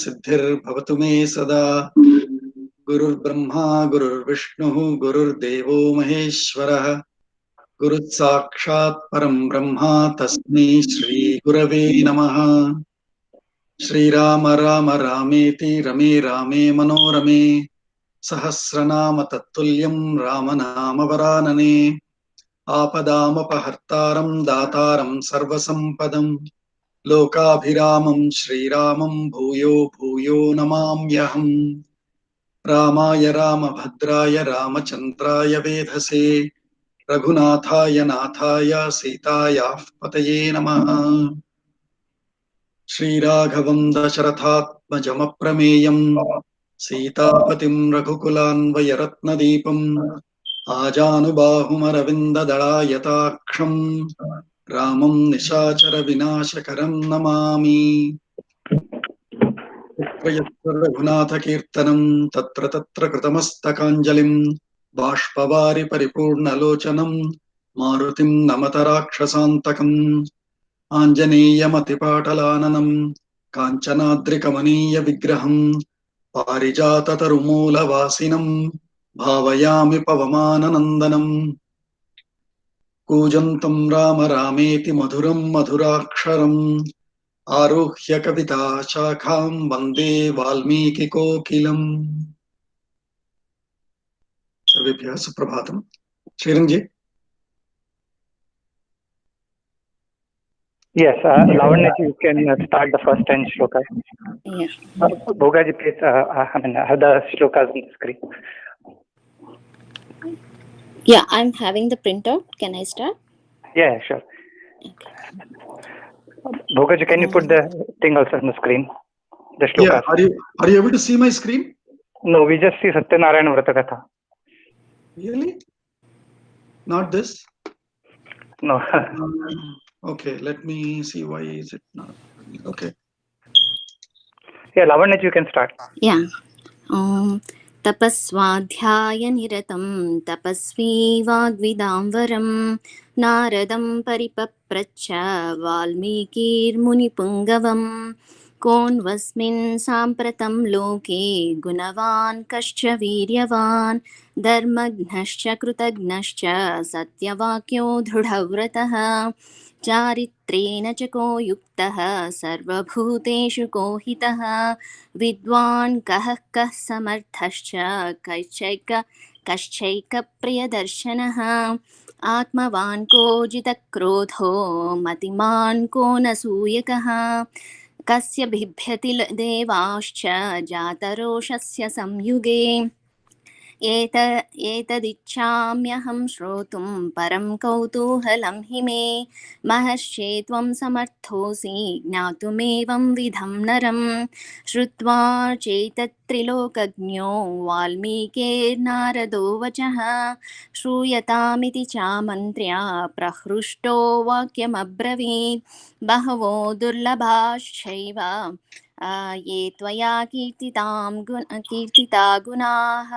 सिद्धिर्भवतु मे सदा। गुरुर्ब्रह्मा गुरुर्विष्णुः गुरुर्देवो महेश्वरः। गुरुः साक्षात् परं ब्रह्म तस्मै श्री गुरवे नमः। श्रीराम राम रामेति रमे रामे मनोरमे सहस्रनाम तत्तुल्यं रामनाम वरानने। आपदामपहर्तारं दातारं सर्वसम्पदं लोकाभिरामं श्रीरामं भूयो भूयो नमाम्यहम्। रामाय रामभद्राय रामचन्द्राय वेधसे रघुनाथाय नाथाय सीतायाः पतये नमः। श्रीराघवं दशरथात्मजमप्रमेयं सीतापतिं रघुकुलान्वयरत्नदीपम् आजानुबाहुमरविन्ददलायताक्षं रामं निशाचरविनाशकरं नमामि। यत्र यत्र रघुनाथकीर्तनं तत्र तत्र कृतमस्तकाञ्जलिं बाष्पवारि परिपूर्णलोचनं मारुतिं नमत राक्षसान्तकम्। आञ्जनेयमतिपाटलाननं काञ्चनाद्रिकमनीयविग्रहं पारिजाततरुमूलवासिनं भावयामि पवमाननन्दनम्। कूजन्तं राम रामेति मधुरं मधुराक्षरम् आरुह्य कविता शाखां वन्दे वाल्मीकिकोकिलम्। सर्वेभ्यः सुप्रभातम्। श्रीरंगजी। Yes, Lavanya, you can start the first 10 shlokas. Yeah. Bhogaji, please, have the shlokas on the screen. Yeah, I'm having the printout. Can I start? Yeah, sure. Okay. Bhogaji, can you put the thing also on the screen? The shlokas. Yeah, are you able to see my screen? No, we just see Satyanarayana Vratakatha. Really? Not this? No. Okay, let me see why is it not. Okay. Yeah, Lavanya, you can start. Yeah. तपस्वाध्यायनिरतं तपस्वी वाग्विदाम्बरं नारदं परिपप्रच्छ वाल्मीकिर्मुनिपुङ्गवं कोऽन्वस्मिन् साम्प्रतं लोके गुणवान् कश्च वीर्यवान् धर्मज्ञश्च कृतज्ञश्च सत्यवाक्यो दृढव्रतः चारित्रेण च को युक्तः सर्वभूतेषु को हितः विद्वान् कः समर्थश्च कश्चैकप्रियदर्शनः आत्मवान् को जितक्रोधो मतिमान् को न सूयकः कस्य बिभ्यति देवाश्च जातरोषस्य संयुगे एतदिच्छाम्यहं श्रोतुं परं कौतूहलं हि मे महर्षे त्वं समर्थोऽसि ज्ञातुमेवं विधं नरं श्रुत्वा चैतत्त्रिलोकज्ञो वाल्मीकिर्नारदो वचः श्रूयतामिति चामन्त्र्या प्रहृष्टो वाक्यमब्रवीत् बहवो दुर्लभाश्चैव ये त्वया कीर्तिता गुणाः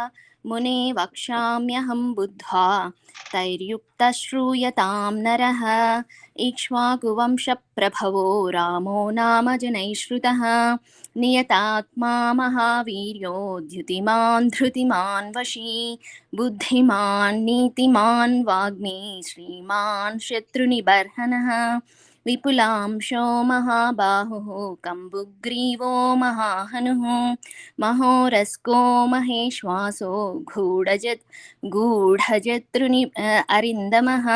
मुने वक्ष्याम्यहं बुद्ध्वा तैर्युक्तः श्रूयतां नरः इक्ष्वाकुवंशप्रभवो रामो नाम जनैः श्रुतः नियतात्मा महावीर्यो द्युतिमान् धृतिमान् वशी बुद्धिमान् नीतिमान् वाग्मी श्रीमान् शत्रुनिबर्हनः विपुलांशो महाबाहुः कम्बुग्रीवो महाहनुः महोरस्को महेश्वासो गूढजत्रुनि अरिन्दमः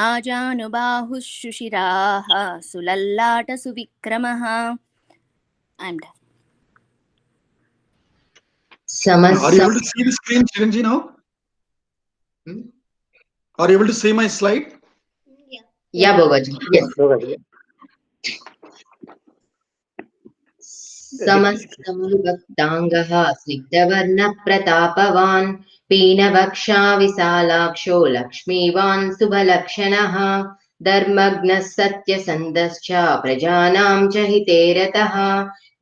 आजानुबाहुः शुशिराः सुलल्लाटसुविक्रमः. I'm done. Are you able to see the screen, Chiranji, now? Are you able to see my slide? Yeah, Bhogaji. Yes. Bhogaji. समस्तं विभक्ताङ्गः स्निग्धवर्णप्रतापवान् पीनवक्षा विशालाक्षो लक्ष्मीवान् शुभलक्षणः धर्मज्ञः सत्यसन्धश्च प्रजानां च हिते रतः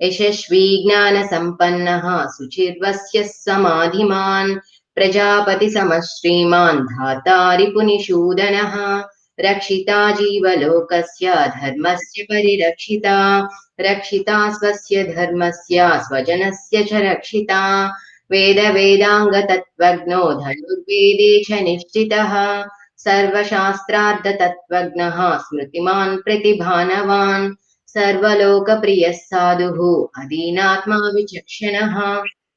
यशस्वी ज्ञानसम्पन्नः शुचिर्वस्य समाधिमान् प्रजापतिसमः श्रीमान् धाता रिपुनिषूदनः रक्षिता जीवलोकस्य धर्मस्य परिरक्षिता रक्षिता स्वस्य धर्मस्य स्वजनस्य च रक्षिता वेदाङ्गतत्त्वज्ञो धनुर्वेदे च निश्चितः सर्वशास्त्रार्थतत्त्वज्ञः स्मृतिमान् प्रतिभानवान् सर्वलोकप्रियः साधुः अदीनात्मा विचक्षणः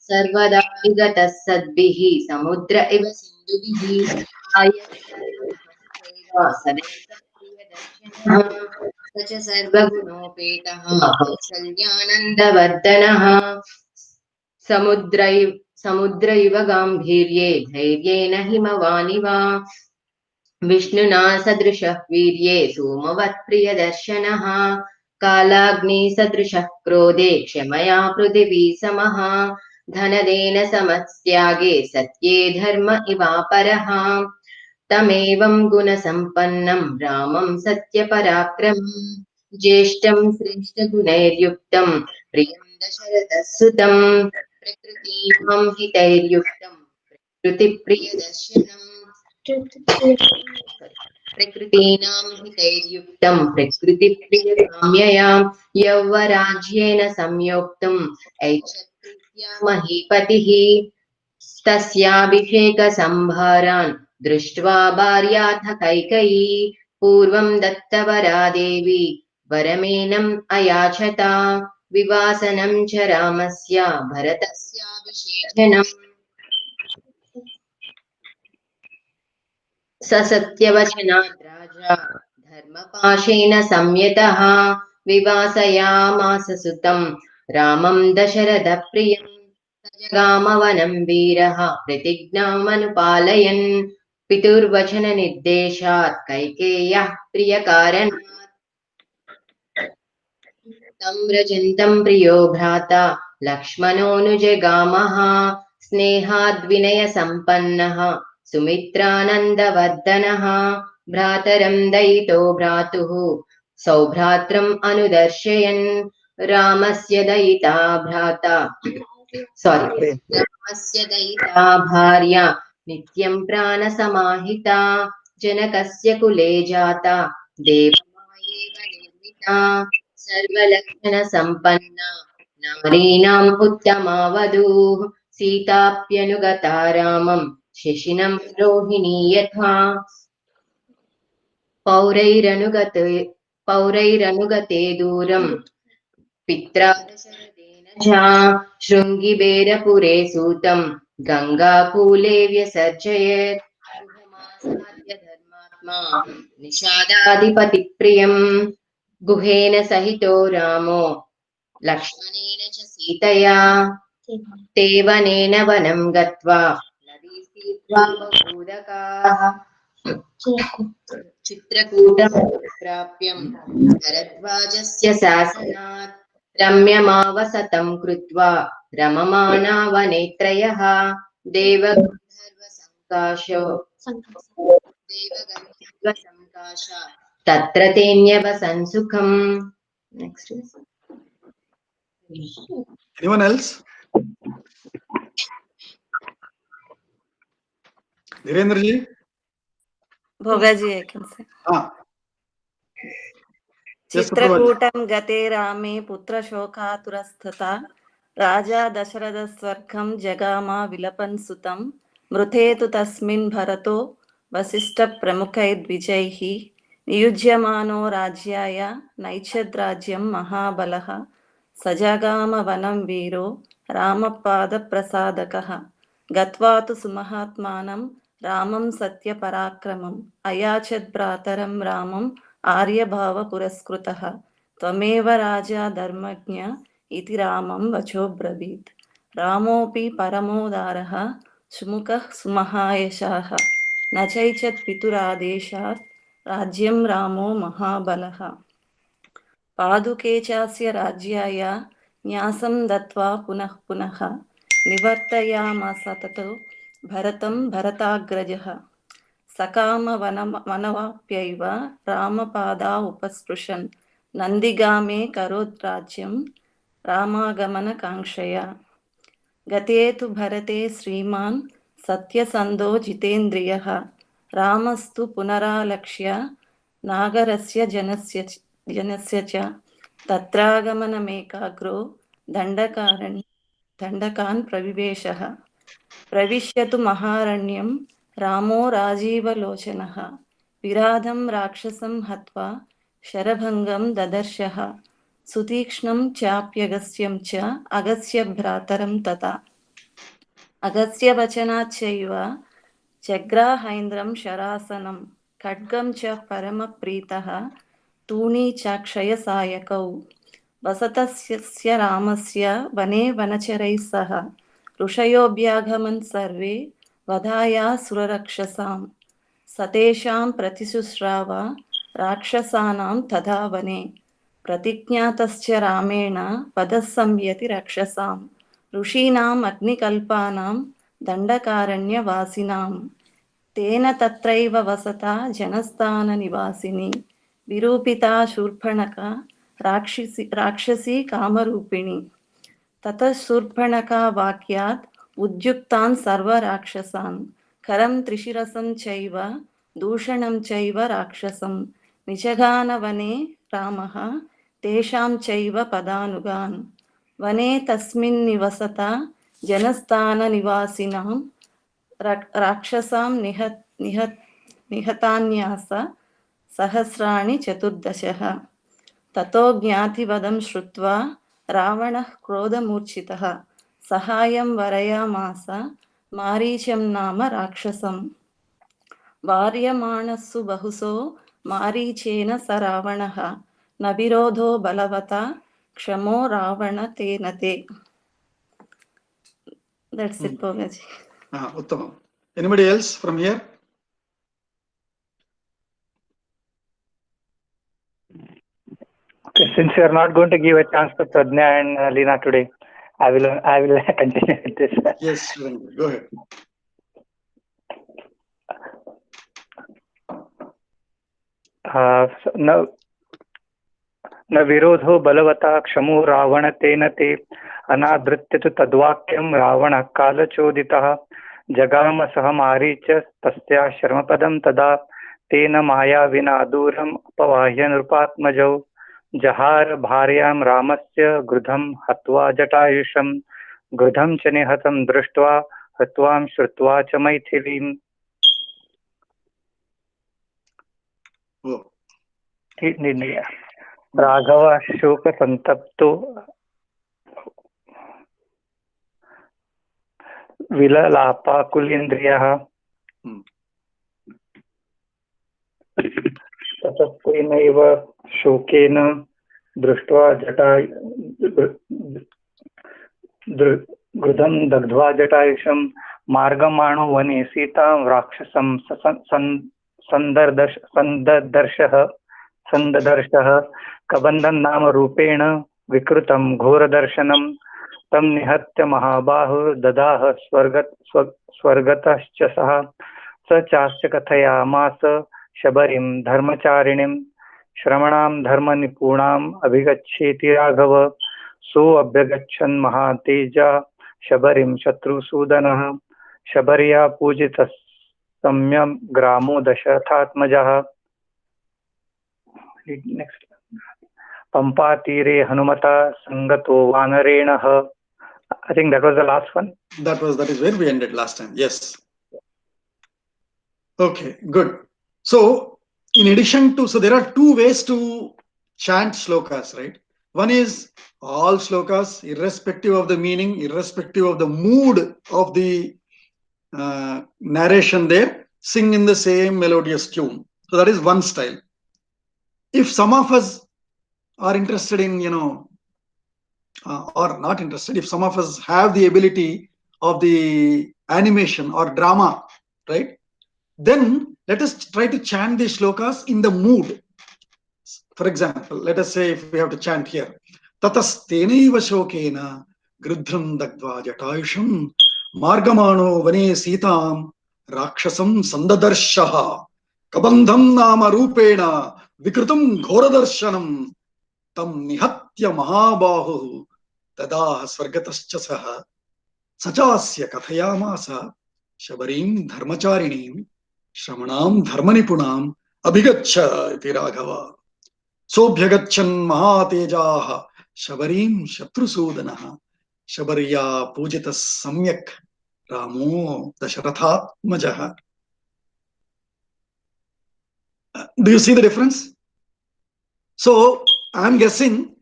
सर्वदा विगतः सद्भिः समुद्र इव सिन्धुभिः सदैव स च सर्वगुणोपेतः कौसल्यानन्दवर्धनः समुद्र इव गाम्भीर्ये धैर्येण हिमवानिव विष्णुना सदृशः वीर्ये सोमवत्प्रियदर्शनः कालाग्निसदृशः क्रोधे क्षमया पृथिवी समः धनदेन समस्त्यागे सत्ये धर्म इवापरः तमेवं गुणसम्पन्नं रामं सत्यपराक्रमं ज्येष्ठं श्रेष्ठगुणैर्युक्तं प्रियं दशरथसुतं प्रकृतिं हितैर्युक्तं प्रकृतिप्रियदर्शनम् प्रकृतीनां हितैर्युक्तं प्रकृतिप्रियकाम्यया यौवराज्येन संयोक्तुम् ऐच्छत्प्रीत्या महीपतिः तस्याभिषेकसम्भारान् दृष्ट्वा भार्याथ कैकेयी पूर्वं दत्तवरा देवी वरमेनम् अयाचता विवासनं च रामस्य भरतस्याभिषेचनम् स सत्यवचनात् राजा धर्मपाशेन संयतः विवासयामास सुतं रामं दशरथप्रियं सजगामवनं वीरः प्रतिज्ञामनुपालयन् पितुर्वचननिर्देशात् कैकेय्याः प्रियकारणात् तं व्रजन्तं प्रियो भ्राता लक्ष्मणोऽनुजगामः स्नेहाद्विनयसम्पन्नः सुमित्रानन्दवर्धनः भ्रातरं दयितो भ्रातुः सौभ्रात्रम् अनुदर्शयन् रामस्य दयिता भार्या नित्यं प्राणसमाहिता जनकस्य कुले जाता देवमायेव निर्मिता सर्वलक्षणसम्पन्ना नारीणाम् उत्तमा वधूः सीताप्यनुगता रामं शशिनं रोहिणी यथा पौरैरनुगते दूरं पित्रा दशरथेन च शृङ्गिबेरपुरे सूतं गङ्गाकूले व्यसर्जयत् गृहमासाद्य धर्मात्मा निषादाधिपतिप्रियं गुहेन सहितो रामो लक्ष्मणेन च सीतया तेवनेन वनं गत्वा नदी तीर्त्वा बहूदकाः चित्रकूटं प्राप्यं भरद्वाजस्य शासनात् रम्यमावसतं कृत्वा रममाना वनेत्रयः देवगन्धर्वसङ्काशा तत्र तेन्यवसन् सुखम्. Next is Anyone else? Dhirendra ji? Bhogaji, I can say. चित्रकूटं गते रामे पुत्रशोकातुरस्तथा राजा दशरथस्वर्गं जगामा विलपन् सुतं मृते तु तस्मिन् भरतो वसिष्ठप्रमुखैर्द्विजैः नियुज्यमानो राज्याय नैच्छद्राज्यं महाबलः सजगाम वनं वीरो रामपादप्रसादकः गत्वा तु सुमहात्मानं रामं सत्यपराक्रमम् अयाचद् भ्रातरं रामम् आर्यभाव पुरस्कृतः त्वमेव राजा धर्मज्ञ इति रामं वचोब्रवीत् रामोऽपि परमोदारः सुमुखः सुमहायशः न चैच्छत् पितुरादेशात् राज्यं रामो महाबलः पादुके चास्य राज्याय न्यासं दत्त्वा पुनः पुनः निवर्तयामास ततो भरतं भरताग्रजः सकामवनवाप्यैव रामपादा उपस्पृशन् नन्दिगामे करोद्राज्यं रामागमनकाङ्क्षया गते तु भरते श्रीमान् सत्यसन्धो जितेन्द्रियः रामस्तु पुनरालक्ष्य नागरस्य जनस्य च तत्रागमनमेकाग्रो दण्डकान् प्रविवेशः प्रविश्यतु महारण्यं रामो राजीवलोचनः विराधं राक्षसं हत्वा शरभङ्गं ददर्शः सुतीक्ष्णं चाप्यगस्त्यं च अगस्त्य भ्रातरं तथा अगस्त्य वचनाच्चैव जग्राहैन्द्रं शरासनं खड्गं च परमप्रीतः तूणी चाक्षयसायकौ वसतस्य रामस्य वने वनचरैः सह ऋषयोऽभ्यागमन् सर्वे वधाया सुररक्षसां सतेषां प्रतिशुश्राव राक्षसानां तथा वने प्रतिज्ञातश्च रामेण वधः संयति रक्षसां ऋषीणाम् अग्निकल्पानां दण्डकारण्यवासिनां तेन तत्रैव वसता जनस्थाननिवासिनी विरूपिता शूर्पणखा राक्षसी कामरूपिणी ततः शूर्पणखा वाक्यात् उद्युक्तान् सर्वराक्षसान् करं त्रिशिरसं चैव दूषणं चैव राक्षसं निजगानवने रामः तेषां चैव पदानुगान् वने तस्मिन् निवसता जनस्थाननिवासिनां राक्षसां निहतान्यास सहस्राणि चतुर्दशः ततो ज्ञातिवदं श्रुत्वा रावणः क्रोधमूर्छितः सहायं वरयामास मारीचं नाम राक्षसं वार्यमाणस्सु बहुसो मारीचेन स रावणः न विरोधो बलवता क्षमो रावण तेन ते. That's it, Bhogaji. Uttamam. Anybody else from here? Okay, since you are not going to give a chance to Pradnya and Leena today, I will continue with this. Yes, go ahead. न विरोधो बलवता क्षमो रावण तेन ते अनादृत्य तु तद्वाक्यं रावणः कालचोदितः जगाम सह मारीच तस्या शर्मपदं तदा तेन मायाविना दूरम् अपवाह्य नृपात्मजौ जहार भार्यां रामस्य गृधं हत्वा जटायुषं गृधं च निहतं दृष्ट्वा हत्वां श्रुत्वा च मैथिलीम्. राघव शोकसंतप्तो विललापाकुलेन्द्रियः ततस्तेनैव शोकेन दृष्ट्वा गृधं दग्ध्वा जटायुषं मार्गमाणो वने सीतां राक्षसं संददर्शः कबन्धं नाम रूपेण विकृतं घोरदर्शनं तं निहत्य महाबाहु ददाह स्वर्गतश्च सः स चास्य कथयामास शबरीं धर्मचारिणीं श्रमणां धर्मनिपुणाम् अभिगच्छेति राघव सोऽभ्यगच्छन् महातेजा शबरीं शत्रुसूदनः शबर्या पूजितः सम्यक् ग्रामो दशरथात्मजः. Next. Pampaatire Hanumata Sangato Vanarenaha. I think that was the last one. That is where we ended last time. Yes. Okay, good. So, in addition to, so there are two ways to chant slokas, right? One is all slokas, irrespective of the meaning, irrespective of the mood of the narration there, sing in the same melodious tune. So that is one style. If some of us are interested in, or not interested, if some of us have the ability of the animation or drama, right? Then let us try to chant the shlokas in the mood. For example, let us say if we have to chant here, Tatastenaiva shokena grudhram dagdva jatayusham margamano vane sitam rakshasam sandadarshaha kabandham nama rupena vikrutam ghoradarshanam tam nihatya mahabahu tadah swargatascha saha sachasya kathayamasa shabarim dharmacharinim shramanam dharmanipunam Abhigaccha iti Raghava. Sobhyagachan Mahatejaha Shabarim Shatrusudanaha Shabarya Pujitas Samyak Ramo Dasharathatmajaha. Do you see the difference? So I am guessing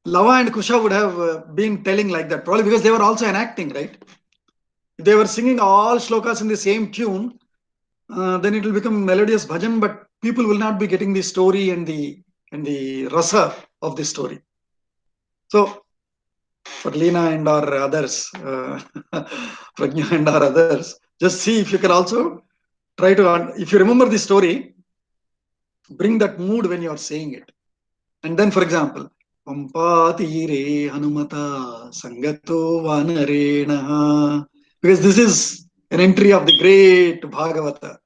Lava and Kusha would have been telling like that, probably because they were also enacting, right? If they were singing all shlokas in the same tune, then it will become melodious bhajan, but people will not be getting the story and the rasa of the story. So for Leena and our others, Prajna and our others, just see if you can also try to, if you remember the story, bring that mood when you are saying it. And then, for example, Pampatire Hanumata Sangato Vanarena, because this is an entry of the great Bhagavata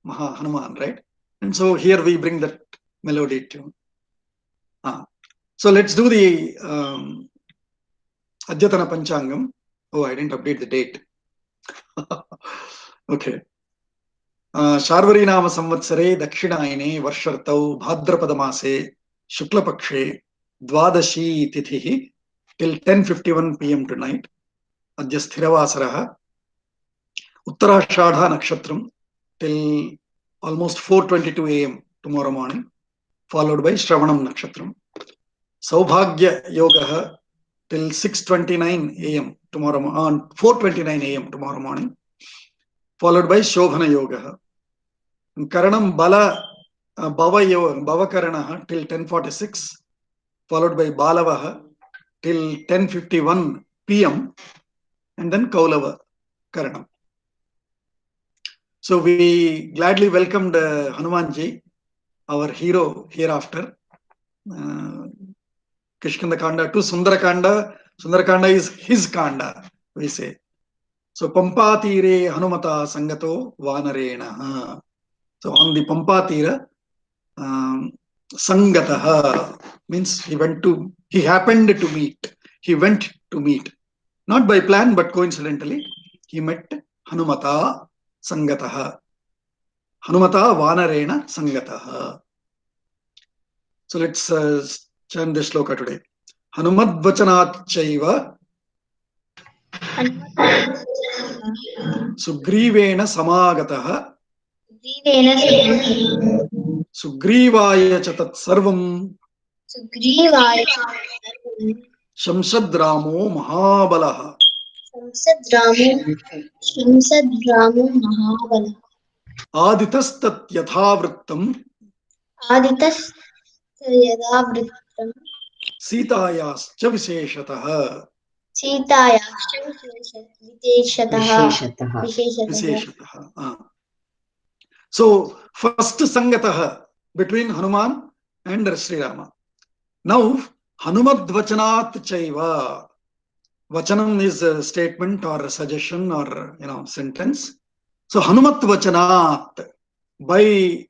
Maha Hanuman, right? And so here we bring that melody tune. So let's do the Adyatana Panchangam. Oh, I didn't update the date. Okay. Sharvari Nama Samvatsare Dakshinaine Varshartau Bhadrapadamase Shuklapakshe Dwadashi Tithihi till 10:51 p.m. tonight. Adya Sthiravasaraha Uttarashadha Nakshatram till almost 4:22 a.m. tomorrow morning, followed by Shravanam Nakshatram. Saubhagya Yogaha till 6:29 a.m. tomorrow on 4:29 a.m. tomorrow morning, followed by Shobhana Yogaha. Karanam Bala Bhavakaranaha till 10:46, followed by Balavaha till 10:51 p.m. and then Kaulava Karanam. So we gladly welcomed Hanumanji, our hero hereafter. Kishkinda Kanda to Sundarakanda. Sundarakanda is his Kanda, we say. So Pampatire Hanumata Sangato Vanarena. So on the Pampatira, Sangataha means he happened to meet. He went to meet. Not by plan, but coincidentally, he met Hanumata Sangataha. Hanumata Vanarena Sangataha. So let's chant this shloka today. Hanumad Vachanat Chaiva Sugrivena Samagataha Sugrivaya Chatat Sarvam Shamsadramo Mahabalaha Aditastat Yathavrittam Sitayascha Visheshataha. So first Sangataha between Hanuman and Sri Rama. Now Hanumad Vachanat Chaiva. Vachanam is a statement or a suggestion or sentence. So Hanumat Vachanat, by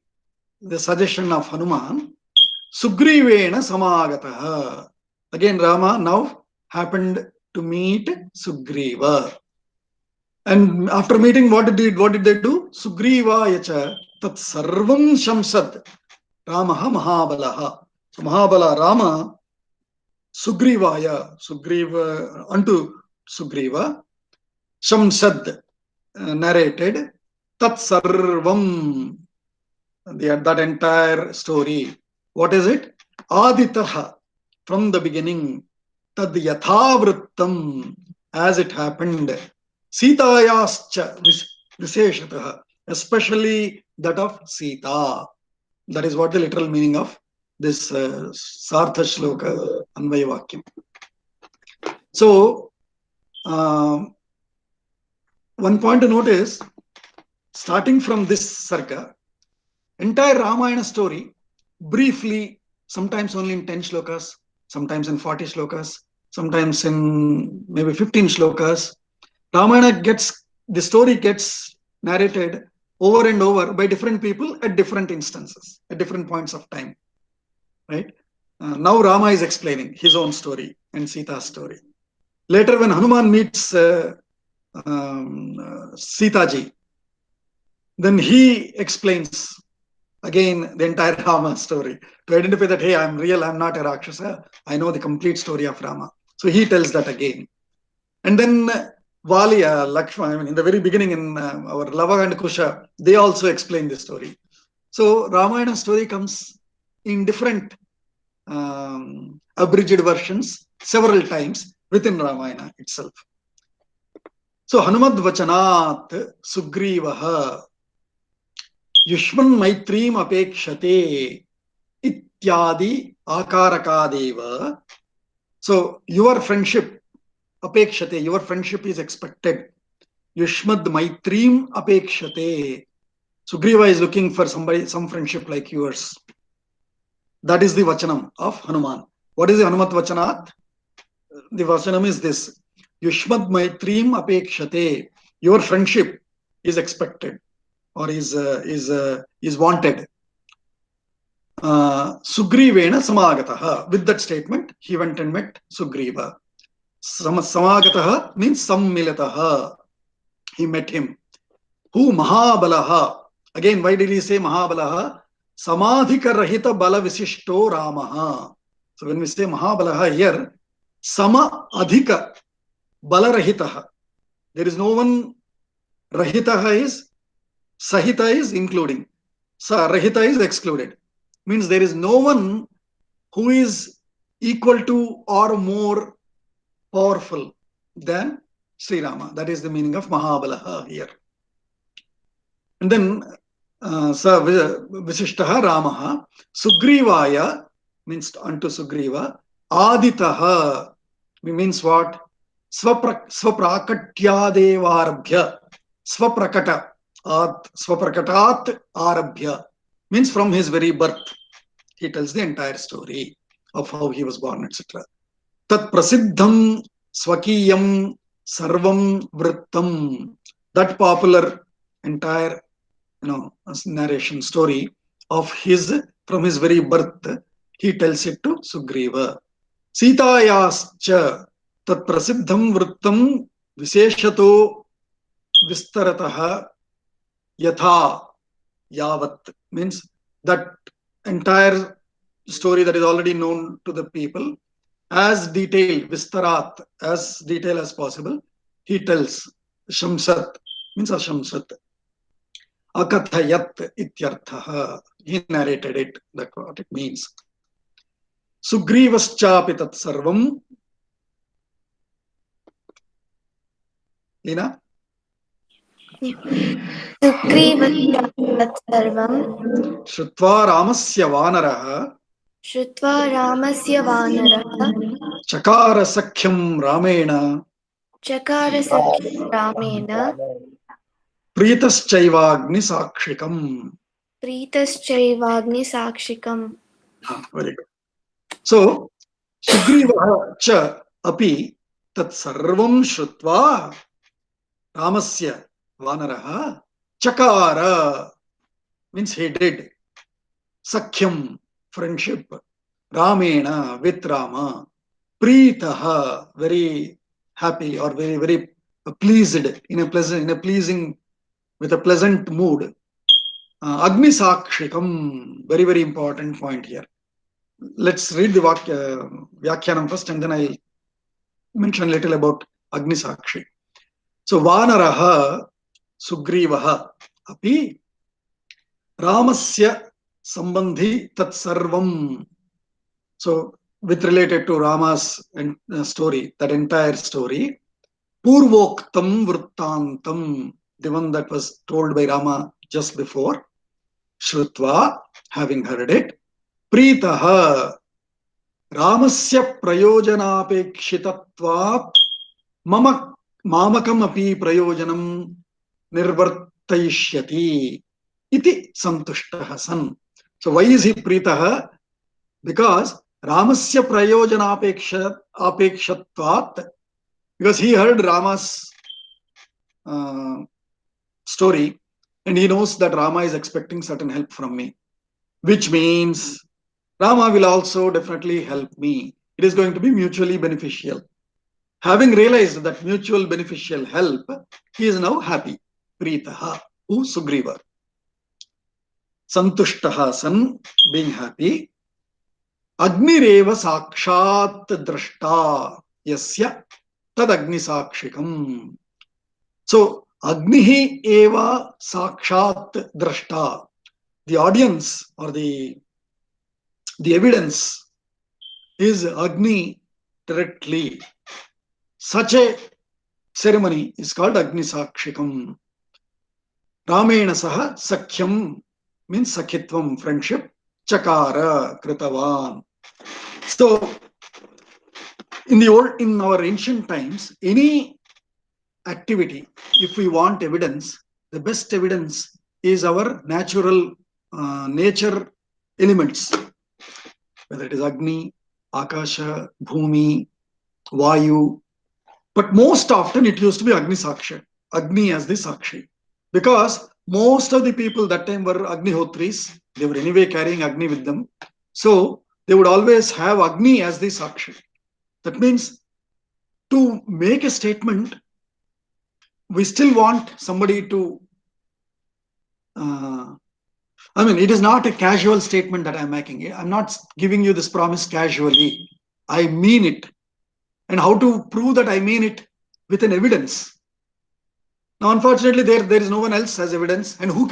the suggestion of Hanuman, Sugrivena Samagataha. Again Rama now happened to meet Sugriva. And after meeting, what did they do? Sugriva yacha tat sarvam shamsad Ramaha Mahabalaha. So Mahabala Rama Sugrivaya, unto Sugriva, Shamsad narrated tat sarvam, that entire story. What is it? Aditaha, from the beginning, tad yathavrittam, as it happened. Sitayascha Visheshataha, especially that of Sita. That is what the literal meaning of this Sartha Shloka Anvaya Vakyam. So, one point to note is, starting from this Sarga, entire Ramayana story, briefly, sometimes only in 10 shlokas, sometimes in 40 shlokas, sometimes in maybe 15 shlokas, Ramayana the story gets narrated over and over by different people at different instances, at different points of time, right? Now Rama is explaining his own story and Sita's story. Later when Hanuman meets Sitaji, then he explains again the entire Rama story to identify that, hey, I'm real, I'm not a Rakshasa. I know the complete story of Rama. So he tells that again. And then Vali, Lakshmana, I mean, in the very beginning in our Lava and Kusha, they also explain this story. So Ramayana story comes in different abridged versions several times within Ramayana itself. So Hanumad Vachanat Sugrivaha Yushman Maitrim Apekshate Ityadi Akarakadeva. So your friendship, Apekshate, your friendship is expected. Yushmad Maitrim Apekshate. Sugriva is looking for somebody, some friendship like yours. That is the Vachanam of Hanuman. What is the Hanumat Vachanat? The Vachanam is this. Yushmad Maitrim Apekshate. Your friendship is expected or is wanted. Sugrivena Samagataha. With that statement, he went and met Sugriva. Samagataha means Sammilataha. He met him. Who Mahabalaha. Again, why did he say Mahabalaha? Samadhika Rahita Bala Visishto Ramaha. So when we say Mahabalaha here, Sama Adhika Bala Rahitaha. There is no one. Rahitaha is, Sahita is including. Rahita is excluded. Means there is no one who is equal to or more powerful than Sri Rama. That is the meaning of Mahabalaha here. And then Sa Visishtaha Ramaha Sugrivaya means unto Sugriva. Aditaha means what? Swaprakatyadevarabhya. Swaprakata. Swaprakatat arabhya means from his very birth. He tells the entire story of how he was born, etc. Tat prasiddham swakiyam sarvam vrittam. That popular entire narration story of his from his very birth, he tells it to Sugriva. Sitayascha tat prasiddham vrittam visheshato vistarataha yatha yavat means that entire story that is already known to the people as detailed, vistarat, as detailed as possible, he tells. Shamsat means Ashamsat. Akathayat ityarthaha. He narrated it. That's what it means. Sugrivaschapi tat sarvam. Lina? सुग्रीवत्सर्वं Shrutva Ramasya Vanaraha. श्रुत्वा रामस्य वानरः Chakara Sakhyam Ramena. चकार सख्यं रामेण Pritaschayvagni Sakshikam. प्रीतश्चैवाग्निसाक्षिकम्. Very good. So, Sugriva cha api tat sarvam shrutva Ramasya Vanaraha Chakara means he did. Sakhyam, friendship. Ramena, with Rama. Pritaha, very happy or very, very pleased, in a pleasing, with a pleasant mood. Agni Sakshikam, very, very important point here. Let's read the Vyakhyanam first and then I'll mention a little about Agni Sakshi. So, Vanaraha Sugrivaha api Ramasya Sambandhi Tat Sarvam. So, with related to Rama's story, that entire story, Purvoktam Vrittantam, the one that was told by Rama just before, Shrutva, having heard it, Pritaha, Ramasya Prayojanapekshitatvat, Mamakam api Prayojanam Nirvartayishyati, iti Santushtaha san. So, why is he Pritaha? Because Ramasya Prayojanapekshatvat, because he heard Rama's story and he knows that Rama is expecting certain help from me, which means Rama will also definitely help me. It is going to be mutually beneficial. Having realized that mutual beneficial help, he is now happy. Pritaha, Sugriva. Santushtaha, son, being happy. Agnireva sakshat drashta yasya tad agni sakshikam. So Agnihi eva sakshat drashta. The audience or the evidence is Agni directly. Such a ceremony is called Agni Sakshikam. Ramena saha sakhyam means sakhitvam, friendship. Chakara, kritavan. So in our ancient times, any activity, if we want evidence, the best evidence is our natural nature elements, whether it is Agni, Akasha, Bhumi, Vayu. But most often it used to be Agni Saksha, Agni as the Sakshi. Because most of the people that time were Agnihotris, they were anyway carrying Agni with them. So they would always have Agni as the Sakshi. That means to make a statement, we still want somebody to, it is not a casual statement that I'm making. I'm not giving you this promise casually. I mean it. And how to prove that I mean it? With an evidence. Now, unfortunately, there is no one else as evidence. And who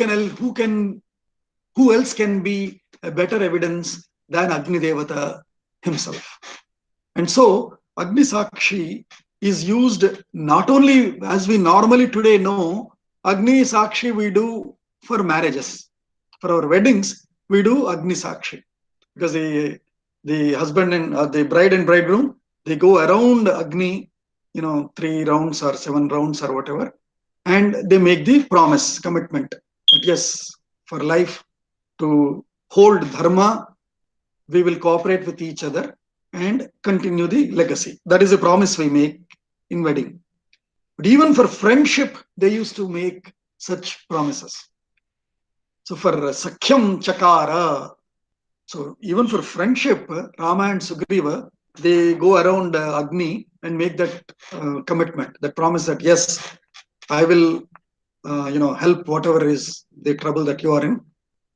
else can be a better evidence than Agni Devata himself? And so, Agni Sakshi is used not only as we normally today know, Agni Sakshi we do for marriages. For our weddings, we do Agni Sakshi. Because the husband and the bride and bridegroom, they go around Agni, 3 rounds or 7 rounds or whatever, and they make the promise, commitment that yes, for life to hold dharma, we will cooperate with each other and continue the legacy. That is a promise we make in wedding. But even for friendship, they used to make such promises. So for Sakhyam Chakara, so even for friendship, Rama and Sugriva, they go around Agni and make that commitment, that promise that yes, I will help whatever is the trouble that you are in,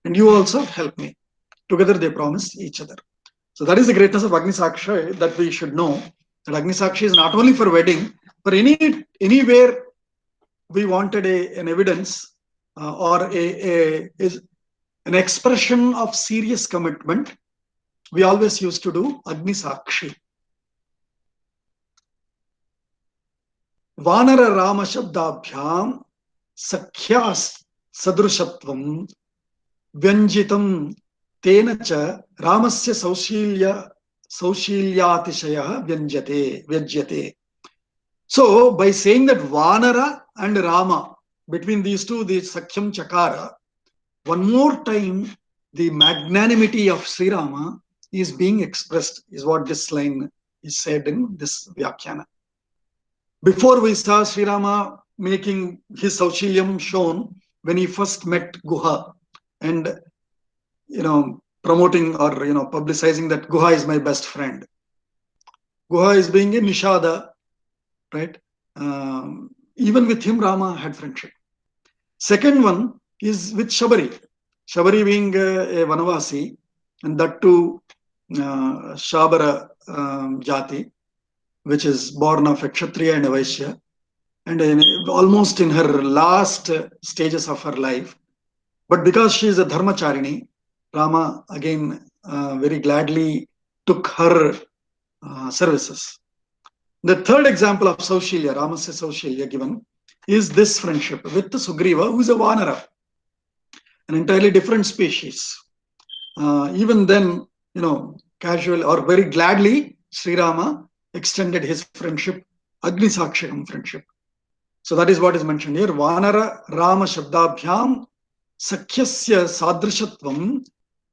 and you also help me. Together they promise each other. So that is the greatness of Agni Sakshi, that we should know that Agni Sakshi is not only for wedding, for anywhere we wanted an evidence or an expression of serious commitment, we always used to do Agni Sakshi. Vanara Rama Shabdabhyam Sakhyas Sadrushatvam Vyanjitam Tenacha Ramasya Saushilyatishaya Vyajyate. So by saying that Vanara and Rama, between these two, the Sakhyam Chakara, one more time the magnanimity of Sri Rama is being expressed, is what this line is said in this Vyakhyana. Before we saw Sri Rama making his Saushilyam shown when he first met Guha and promoting or publicizing that Guha is my best friend. Guha is being a Nishada, right? Even with him, Rama had friendship. Second one is with Shabari. Shabari being a Vanavasi, and that too Shabara Jati, which is born of a Kshatriya and a Vaishya, and almost in her last stages of her life. But because she is a Dharmacharini, Rama again very gladly took her services. The third example of Saushilya, Ramasya Saushilya given, is this friendship with Sugriva, who is a Vanara, an entirely different species. Even then, casual or very gladly, Sri Rama extended his friendship, Agni Sakshikam friendship. So that is what is mentioned here. Vanara Rama Shabdabhyam Sakhyasya Sadrishatvam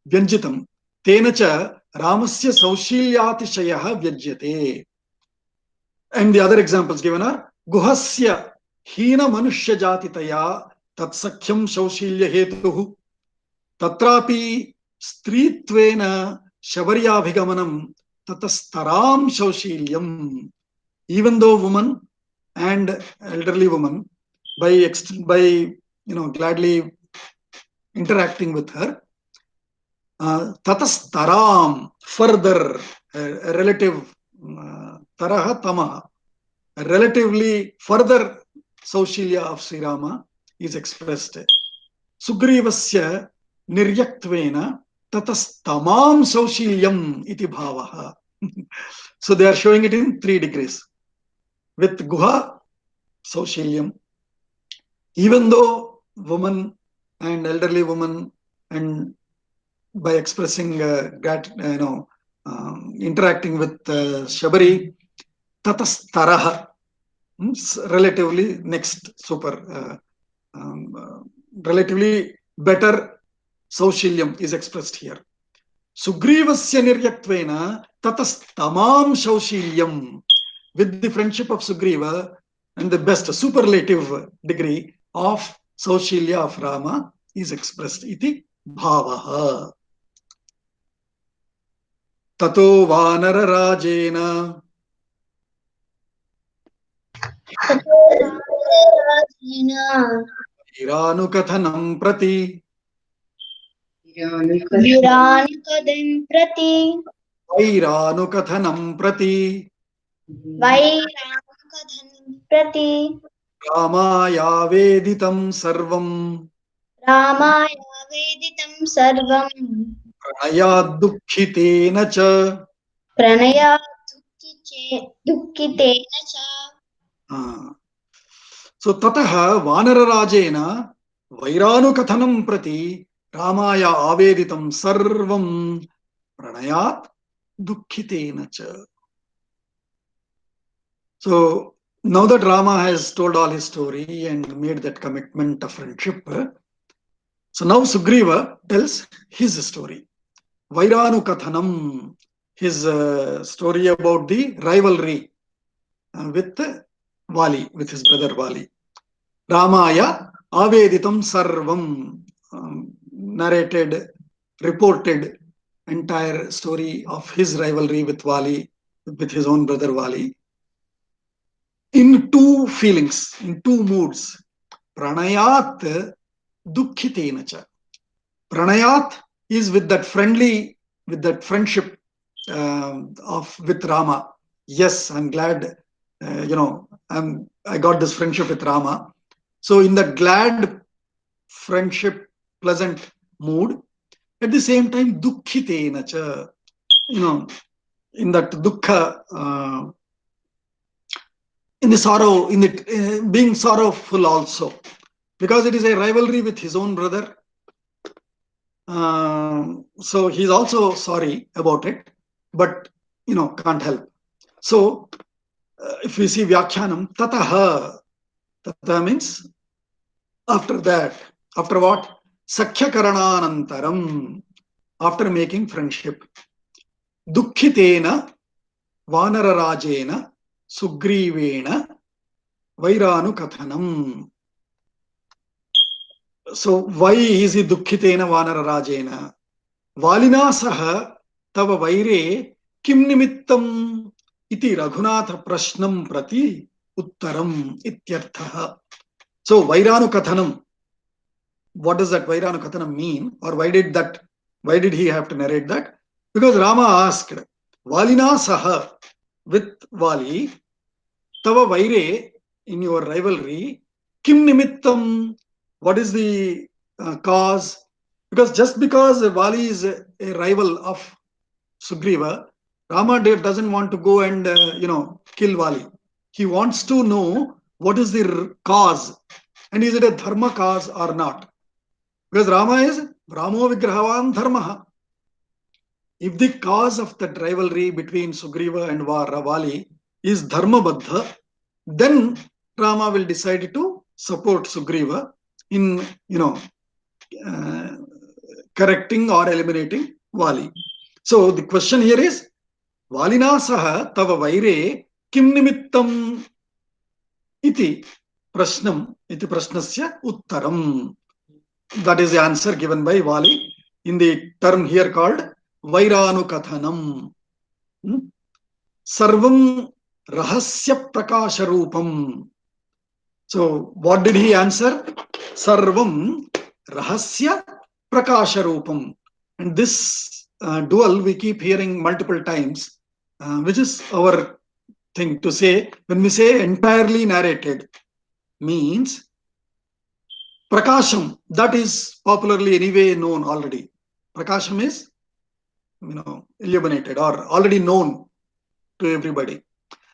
Vyanjitam Tenacha Ramasya Saushilyatishaya Vyajyate. And the other examples given are Guhasya Hina Manushya Jatitaya Tatsakhyam Saushilya Hetuhu Tatrapi Stritvena Shabaryabhigamanam Tatastaram Saushilyam. Even though woman and elderly woman by gladly interacting with her. Tatastaram, further, relative, taraha tamaha, relatively further Saushalya of Sri Rama is expressed. Sugrivasya niryatvena tatastamam Saushalyam iti bhavaha. So they are showing it in 3 degrees. With Guha, Saushalyam, even though woman and elderly woman, and by expressing interacting with Shabari, tatastaraha, relatively next, super, relatively better Saushalyam is expressed here. Sugrivasya niryatvena tatastamam Saushalyam, with the friendship of Sugriva and the best superlative degree of Saushalya of Rama is expressed. Iti bhavaha. Tato vanara rajena Viranukathanam prati Vairanukathanam prati Ramaya veditam sarvam Pranayad dukkhitena cha. So tataha vanararajena Vairanukathanam prati Ramaya aveditam sarvam Pranayat dukkhitena cha. So now that Rama has told all his story and made that commitment of friendship, so now Sugriva tells his story. Vairanukathanam, his story about the rivalry with Vali, with his brother Vali. Ramaya aveditam sarvam, narrated, reported entire story of his rivalry with Vali, with his own brother Vali, in 2 feelings, in 2 moods. Pranayat dukkhitena cha. Pranayat is with that friendly, with that friendship with Rama. Yes, I'm glad, I got this friendship with Rama. So in that glad friendship, pleasant mood, at the same time, dukkhitena cha, in that dukkha, in the sorrow, in the being sorrowful also, because it is a rivalry with his own brother. So he's also sorry about it, but can't help. So if we see Vyakhyanam, tataha, tataha means after that, after what? Sakhya karananantaram, after making friendship. Dukkhitena vanararajena Sugrivena Vairanukathanam. So why is he dukkhitena vanararajena? Valina saha tava vaire kim nimittam iti Raghunatha prashnam prati uttaram ityarthaha. So Vairanukathanam, what does that Vairanukathanam mean? Or why did he have to narrate that? Because Rama asked, Valina saha, with Vali, tava vaire, in your rivalry, kim nimittam, what is the cause? Because just because Vali is a rival of Sugriva, Rama doesn't want to go and kill Vali. He wants to know what is the cause, and is it a dharma cause or not? Because Rama is Ramo Vigrahavan Dharmaha. If the cause of that rivalry between Sugriva and Vali is dharma baddha, then Rama will decide to support Sugriva in correcting or eliminating Vali. So the question here is, Valina saha tava vaire kim nimittam iti prashnam, iti prashnasya uttaram. That is the answer given by Vali in the term here called Vairanukathanam. Sarvam rahasya prakasha rupam. So what did he answer? Sarvam rahasya prakasha rupam. And this dual we keep hearing multiple times, which is our thing to say. When we say entirely narrated, means prakasham, that is popularly anyway known already. Prakasham is, illuminated or already known to everybody.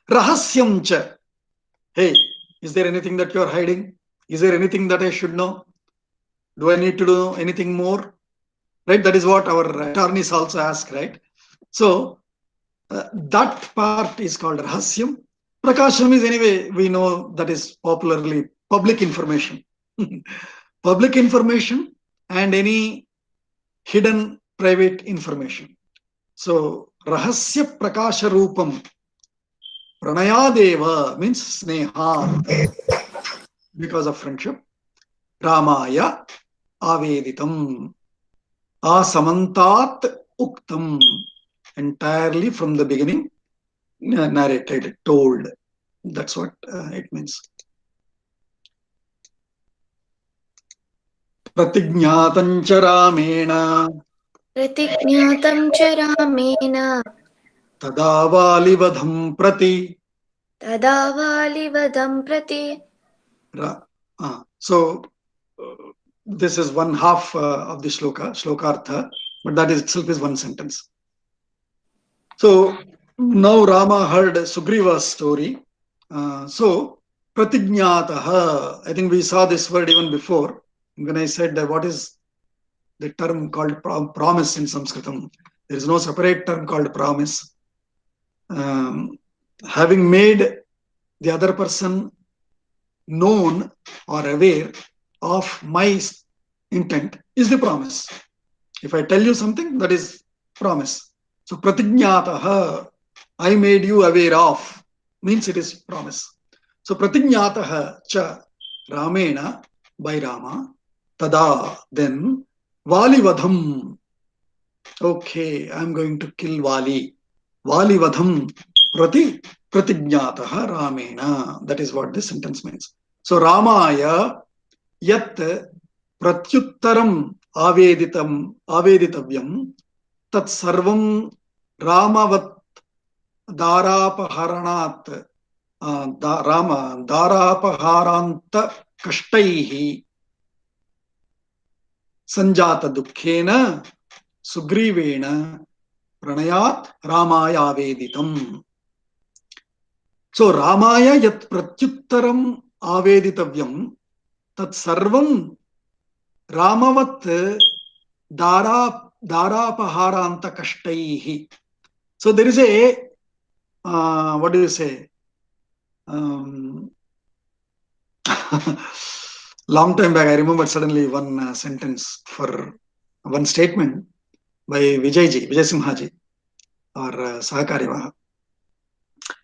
Rahasyam cha. Hey, is there anything that you are hiding? Is there anything that I should know? Do I need to do anything more? Right? That is what our attorneys also ask, right? So that part is called rahasyam. Prakasham is, anyway, we know that is popularly public information. Public information and any hidden private information. So rahasya prakasha rupam pranayadeva means sneha, because of friendship. Ramaya aveditam asamantat uktam, entirely from the beginning, narrated, told. That's what it means. Pratignatam cha ramena प्रतिज्ञातं च रामेण tada valivadham prati. तदा वालिवधं प्रति. So this is one half of the shlokartha, but that itself is one sentence. So now Rama heard Sugriva's story. So pratignyataha, I think we saw this word even before when I said that what is the term called promise in Sanskritam. There is no separate term called promise. Having made the other person known or aware of my intent is the promise. If I tell you something, that is promise. So pratignyataha, I made you aware of, means it is promise. So pratignyataha cha ramena, by Rama, tada, then valivadham. Okay, I am going to kill Vali. Valivadham prati pratignyataha ramena. That is what this sentence means. So Ramaya yat pratyuttaram aveditavyam tat sarvam ramavat darapaharanat rama darapaharanta kashtaihi sanjata dukkhena sugrivena pranayat ramaya aveditam. So Ramaya yat pratyuttaram aveditavyam tat sarvam ramavat darapaharanta kashtaihi. So there is a what do you say? Long time back, I remembered suddenly one sentence for one statement by Vijay Simhaji, or Sahakarivaha.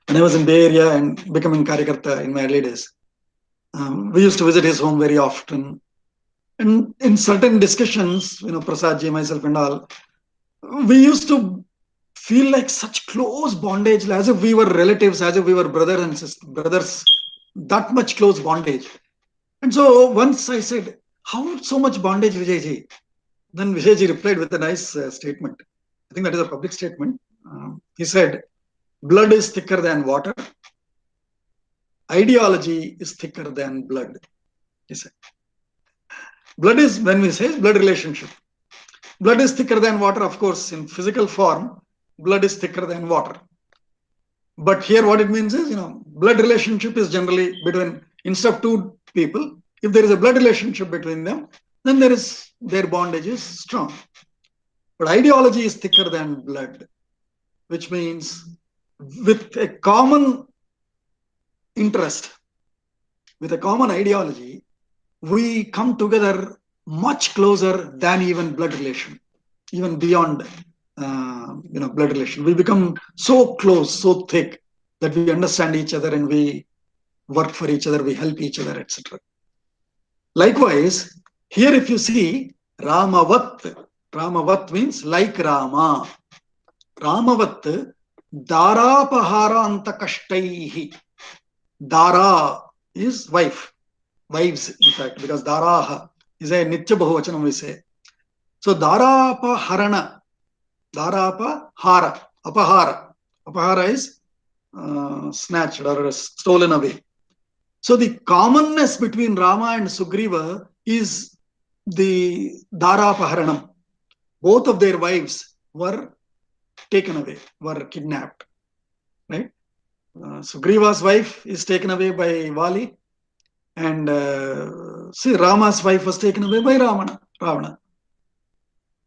When I was in Bay Area and becoming Karyakarta in my early days, we used to visit his home very often. And in certain discussions, Prasadji, myself and all, we used to feel like such close bondage, as if we were relatives, as if we were brothers and brothers, that much close bondage. And so once I said, how so much bondage, Vijayji? Then Vijayji replied with a nice statement. I think that is a public statement. He said, blood is thicker than water. Ideology is thicker than blood, he said. Blood is, when we say blood relationship, blood is thicker than water, of course, in physical form, blood is thicker than water. But here what it means is, blood relationship is generally between, instead of two people, if there is a blood relationship between them, then their bondage is strong. But ideology is thicker than blood, which means with a common interest, with a common ideology, we come together much closer than even blood relation, even beyond blood relation. We become so close, so thick that we understand each other and we work for each other, we help each other, etc. Likewise, here if you see Ramavat means like Rama. Ramavat darapaharanta kashtaihi. Dara is wife. Wives, in fact, because Daraha is a Nitya Bahuvachanam, we say. So Darapaharana, Darapahara, Apahara is snatched or stolen away. So the commonness between Rama and Sugriva is the Darapaharanam. Both of their wives were taken away, were kidnapped, right? Sugriva's wife is taken away by Vali, and see, Rama's wife was taken away by Ravana.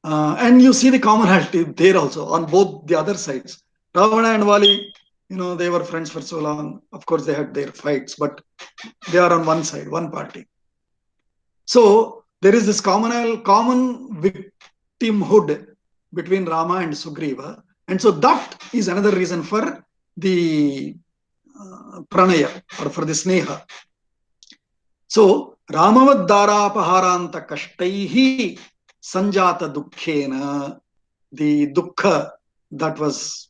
And you see the commonality there also on both the other sides. Ravana and Vali, they were friends for so long. Of course, they had their fights, but they are on one side, one party. So there is this common victimhood between Rama and Sugriva. And so that is another reason for the pranaya or for the sneha. So Ramavad Darapaharanta Kashtaihi Sanjata Dukkhena, the dukkha that was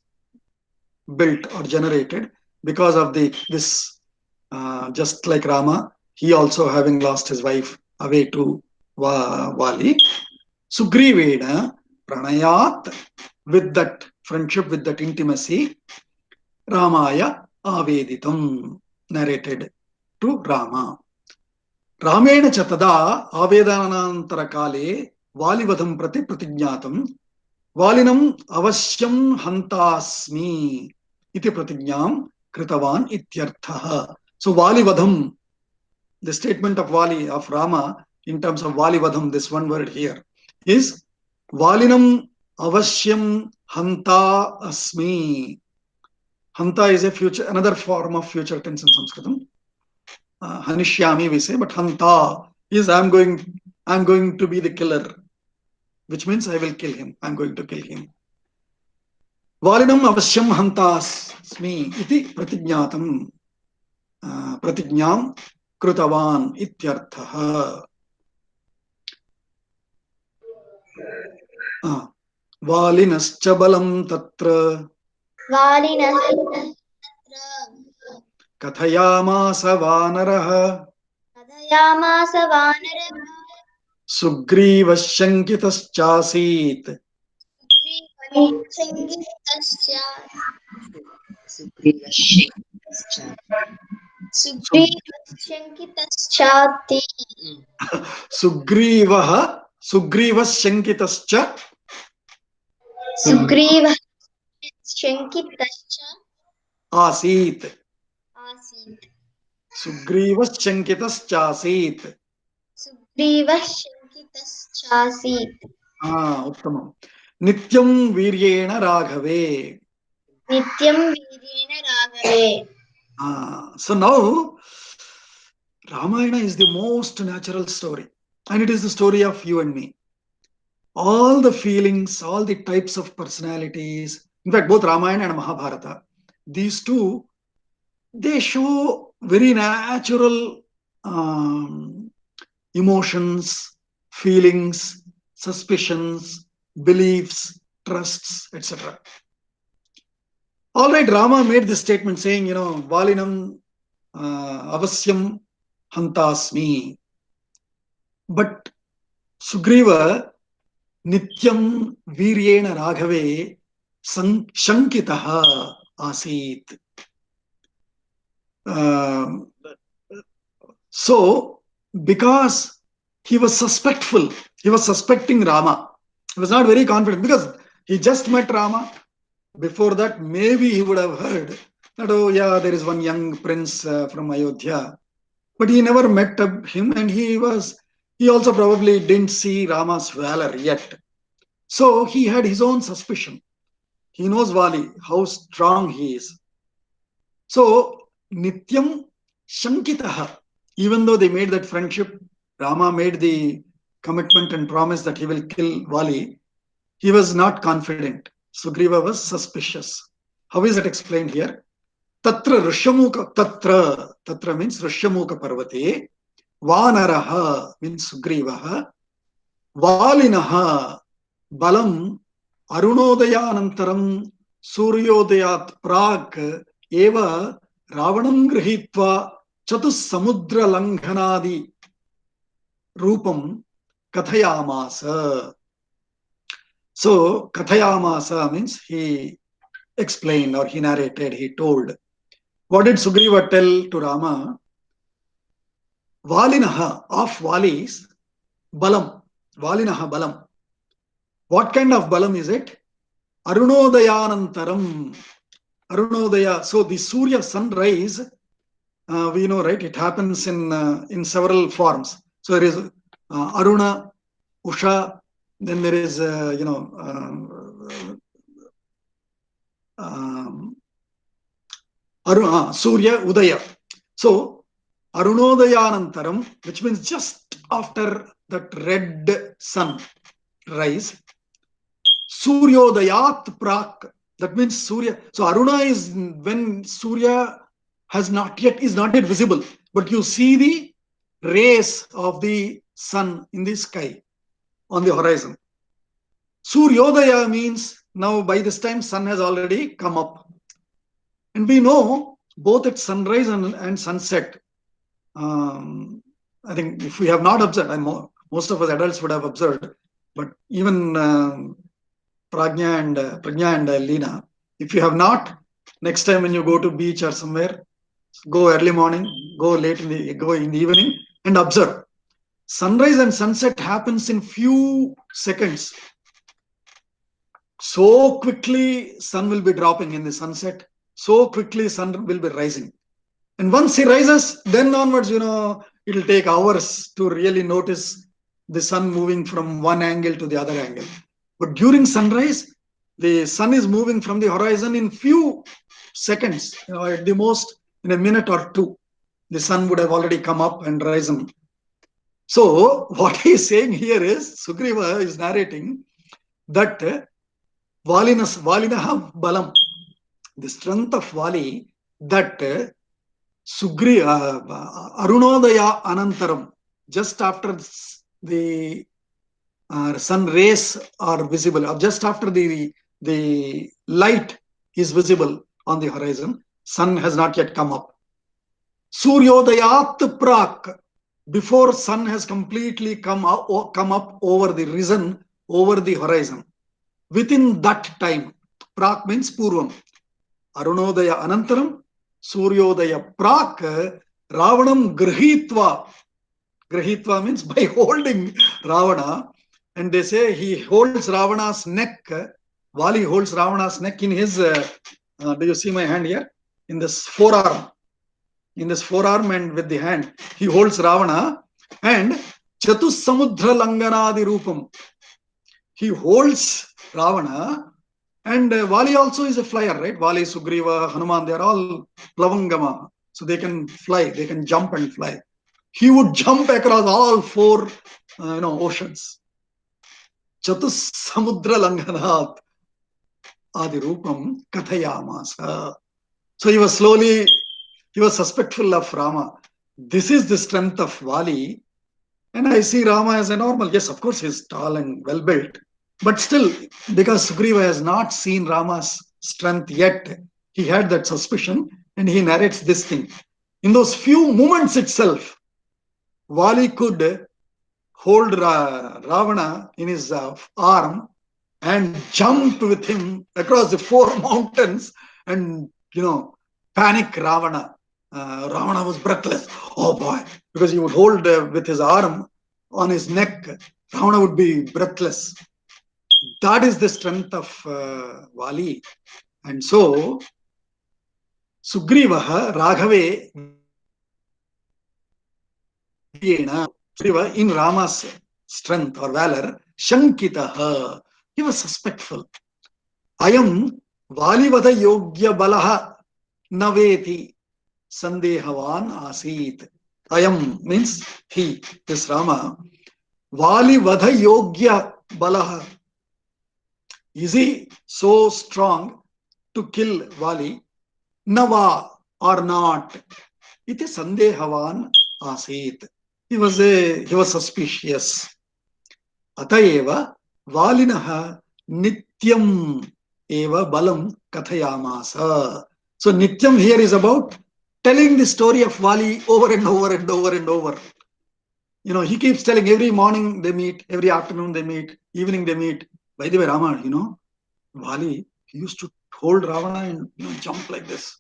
built or generated because of this, just like Rama, he also having lost his wife away to Vali. Sugrivena Pranayat, with that friendship, with that intimacy, Ramaya Aveditam, narrated to Rama. Ramena Chatada Avedanantara Kale Valivadam Prati Pratignatam Valinam Avasyam Hantasmi Iti Pratignyam Kritavan Ityarthaha. So Valivadam, the statement of Vali, of Rama, in terms of Valivadam, this one word here, is Valinam Avasyam Hanta Asmi. Hanta is another form of future tense in Sanskritam. Hanishyami we say, but Hanta is I'm going to be the killer, which means I will kill him. I'm going to kill him. Valinam Avasyam Hantasmi iti pratignatam. Pratignyam Krutavan ityarthaha. Valinascha balam tatra Kathayamasa vanaraha Sugrivasyankitaschasit Sugrivasyankitascha Asit. Sugrivasyankitaschasit. Uttamam. Nityam Viryena Raghave. So now Ramayana is the most natural story, and it is the story of you and me. All the feelings, all the types of personalities, in fact, both Ramayana and Mahabharata, these two, they show very natural emotions, feelings, suspicions, beliefs, trusts, etc. All right, Rama made this statement saying, Valinam Avasyam Hantasmi. But Sugriva Nityam Viryena Raghave Shankitaha Asit. So, because he was suspectful, he was suspecting Rama. He was not very confident because he just met Rama. Before that, maybe he would have heard that, oh yeah, there is one young prince from Ayodhya. But he never met him, and he also probably didn't see Rama's valor yet. So he had his own suspicion. He knows Vali, how strong he is. So Nityam Shankitaha, even though they made that friendship, Rama made the commitment and promise that he will kill Vali, he was not confident. Sugriva was suspicious. How is that explained here? Tatra Rishyamuka, Tatra means Rishyamuka Parvate, Vanaraha means Sugrivaha, Valinaha, Balam, Arunodayanantaram, Suryodayat Prag, Eva, Ravanam Grihitva, Chatus Samudra Langhanadi, Rupam, Kathayamasa. So Kathayamasa means he explained or he narrated, he told. What did Sugriva tell to Rama? Valinaha, of Valis, Balam. Valinaha Balam. What kind of Balam is it? Arunodayanantaram. Arunodaya. So the Surya sunrise, we know, right? It happens in several forms. So there is Aruna, Usha, then there is, Surya, Udaya. So Arunodayanantaram, which means just after that red sun rise, Suryodayat Prak, that means Surya. So Aruna is when Surya is not yet visible, but you see the rays of the sun in the sky on the horizon. Suryodaya means now by this time sun has already come up. And we know both at sunrise and sunset. I think if we have not observed, and most of us adults would have observed, but even Pragnya and Leena, if you have not, next time when you go to beach or somewhere, go early morning, go in the evening and observe. Sunrise and sunset happens in few seconds. So quickly sun will be dropping in the sunset. So quickly sun will be rising. And once he rises, then onwards, it'll take hours to really notice the sun moving from one angle to the other angle. But during sunrise, the sun is moving from the horizon in few seconds, at the most in a minute or two, the sun would have already come up and risen. So what he is saying here is, Sugriva is narrating that Valinaha Balam, the strength of Vali, that Arunodaya Anantaram, just after the sun rays are visible, or just after the light is visible on the horizon, sun has not yet come up. Suryodayat Prak, before sun has completely come up risen over the horizon. Within that time, Prak means Purvam. Arunodaya Anantaram, Suryodaya Prak, Ravanam Grihitva. Grihitva means by holding Ravana. And they say he holds Ravana's neck. Vali holds Ravana's neck in his, do you see my hand here? In this forearm. In this forearm and with the hand, he holds Ravana. And Chatus Samudra Langanadi Rupam. He holds Ravana. And Vali also is a flyer, right? Vali, Sugriva, Hanuman, they are all Plavangama. So they can fly, they can jump and fly. He would jump across all four oceans. Chatus Samudra Langanat Adirupam Kathayamasa. So he was suspectful of Rama. This is the strength of Vali. And I see Rama as a normal. Yes, of course, he's tall and well built. But still, because Sugriva has not seen Rama's strength yet, he had that suspicion and he narrates this thing. In those few moments itself, Vali could hold Ravana in his arm and jump with him across the four mountains and, panic Ravana. Ravana was breathless. Oh boy, because he would hold with his arm on his neck, Ravana would be breathless. That is the strength of Vali. And so, Sugriva Raghave in Rama's strength or valor, Shankitaha, he was suspectful. Ayam Valivada Yogya Balaha Naveti Sandehavan Asit. Ayam means he, this Rama. Valivada Yogya Balaha. Is he so strong to kill Vali? Nava or not? Iti Sandehavan Asit. He was suspicious. Atayeva Valinaha Nityam Eva Balam Kathayamasa. So Nityam here is about telling the story of Vali over and over and over and over. He keeps telling every morning they meet, every afternoon they meet, evening they meet. By the way, Rama, Vali, he used to hold Ravana and jump like this.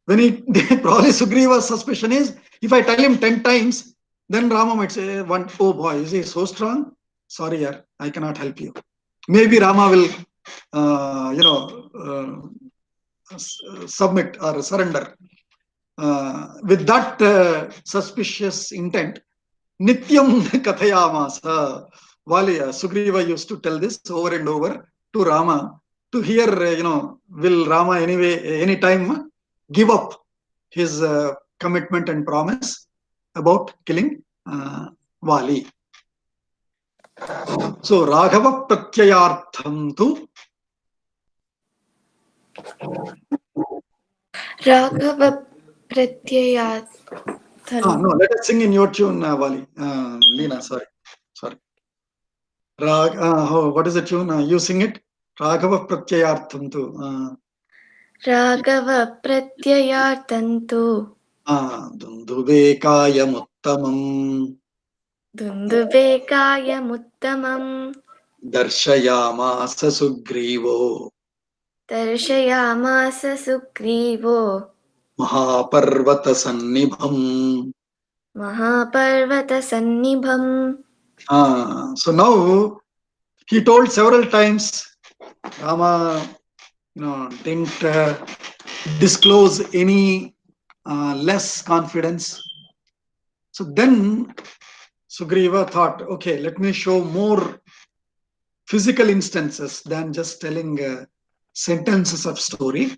When he probably Sugriva's suspicion is, if I tell him 10 times, then Rama might say, oh boy, is he so strong? Sorry, yaar, I cannot help you. Maybe Rama will, submit or surrender. With that suspicious intent, Nityam Kathayamasa. Vali, Sugriva used to tell this over and over to Rama to hear, will Rama any time give up his commitment and promise about killing Vali. So, Raghava Pratyayartham tu Raghava Pratyayat. no, let us sing in your tune, Vali. Leena, sorry. What is the tune? You sing it. Raghava Pratyayartham tu. Raghava Pratyayartham tu. Dundubekayamuttamam. Dundubekayamuttamam. Darshayamasa Sugrivo. Darshayamasa Sugrivo. Mahaparvata Sannibham. Mahaparvata Sannibham. So now he told several times, Rama, didn't disclose any less confidence. So then Sugriva thought, okay, let me show more physical instances than just telling sentences of story.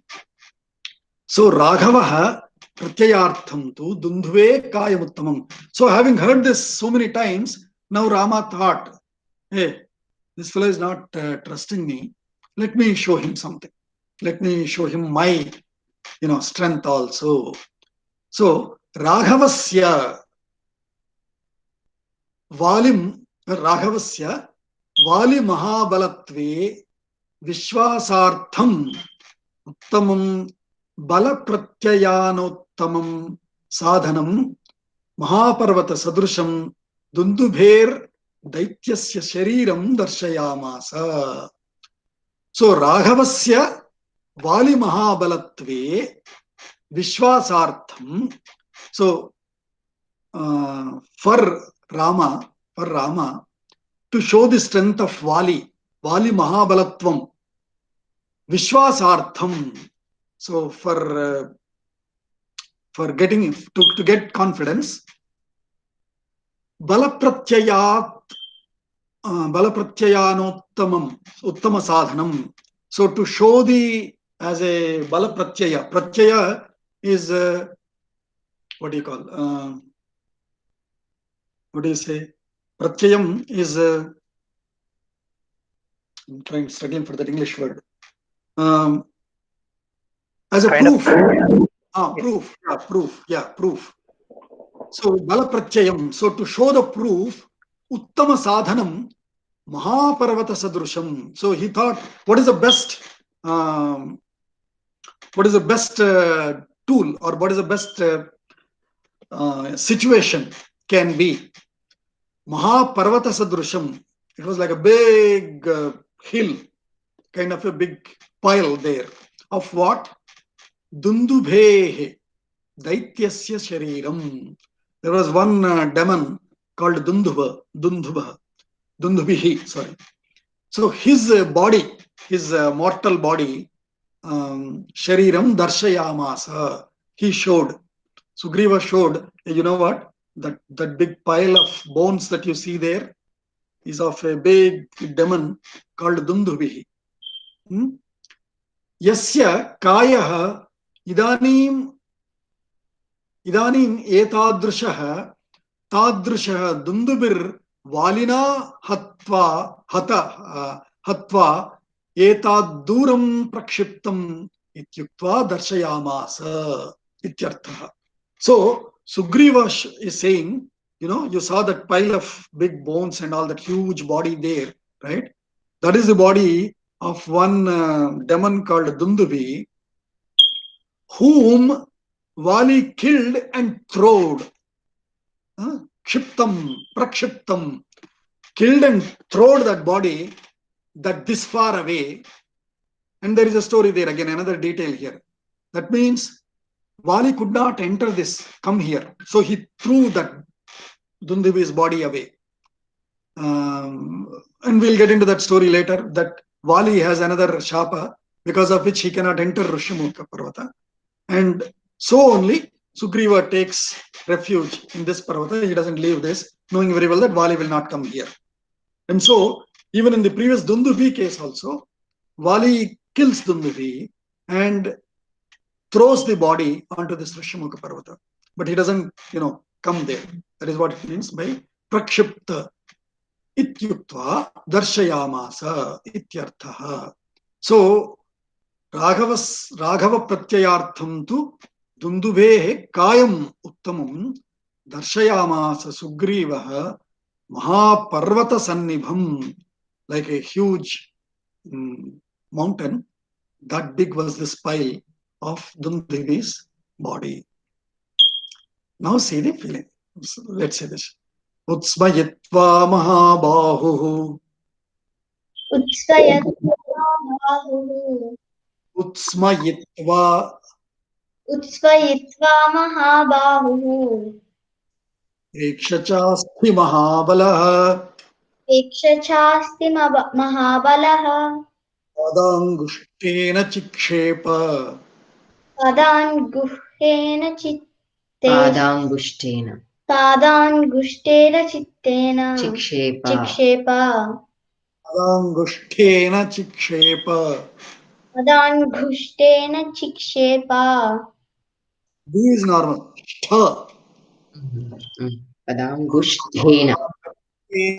So Raghavaha Pratyayartham tu Dundhuve Kayamuttamam. So having heard this so many times, now Rama thought, hey, this fellow is not trusting me. Let me show him something. Let me show him my, strength also. So Raghavasya Vali Mahabalatve Vishwasartham Uttamam Bala Pratyayanotamam Sadhanam Mahaparvata Sadrusham Dundubher Daityasya Shariram Darshayamasa. So Raghavasya Vali Mahabalatve Vishwasartham. So for Rama, to show the strength of Vali Mahabalatvam, Vishwasartham. So for getting to get confidence, Balapratyayanotamam, Uttama Sadhanam. So to show as a Balapratyaya. Pratyaya is what do you call? What do you say? Pratyayam is I'm struggling for that English word. As a proof. Proof. So Bala Pratyayam. So to show the proof, Uttama Sadhanam Mahaparvata Sadrusham. So he thought, what is the best tool, or what is the best situation can be? Mahaparvata Sadrusham. It was like a big hill, kind of a big pile there. Of what? Dundubhehe Daityasya Shariram. There was one demon called Dundubhihi, sorry. So his body, his mortal body, Shariram Darshayamasa, he showed. Sugriva showed, you know what? That big pile of bones that you see there is of a big demon called Dundubhihi. Yasya Kayaha Idanim etadrushaha tadrushaha Dundubir Valina hatva etaduram prakshiptam ityuktva darshayamasa ityartha. So Sugriva is saying, you saw that pile of big bones and all that huge body there, right? That is the body of one demon called Dundubhi, whom Vali killed and throwed. Kshiptam, prakshiptam, killed and throwed that body that this far away, and there is a story there again, another detail here. That means Vali could not enter this, come here. So he threw that Dundubi's body away. And we'll get into that story later, that Vali has another Shapa, because of which he cannot enter Rishyamukha Parvata. And so only Sugriva takes refuge in this Parvata. He doesn't leave this, knowing very well that Vali will not come here. And so, even in the previous Dundubi case also, Vali kills Dundubi and throws the body onto this Rishyamukha Parvata. But he doesn't, come there. That is what it means by Prakshipta ityuktva darshayamasa ityarthaha. So, Raghava pratyayartham tu Dundubehe kayam uttamam darshayamasa Sugrivaha Mahaparvata Sannibham, like a huge mountain. That big was this pile of Dundubi's body. Now see the feeling. Let's say this. Utsmayitva Mahabahu. Utsmayitva Mahabahu. Utsmayitva Mahabahu. Ekshachasti Mahabalaha. Ekshachasti Mahabalaha. Padangushtena Chikshepa. Padanguhtena chitte. Padanguštena. Padanguštena chittena. Chikshepa. Chikshepa. Padangushtena Chikshepa. Padanguštena chikshepa. B is normal. Tha. Padanguštena.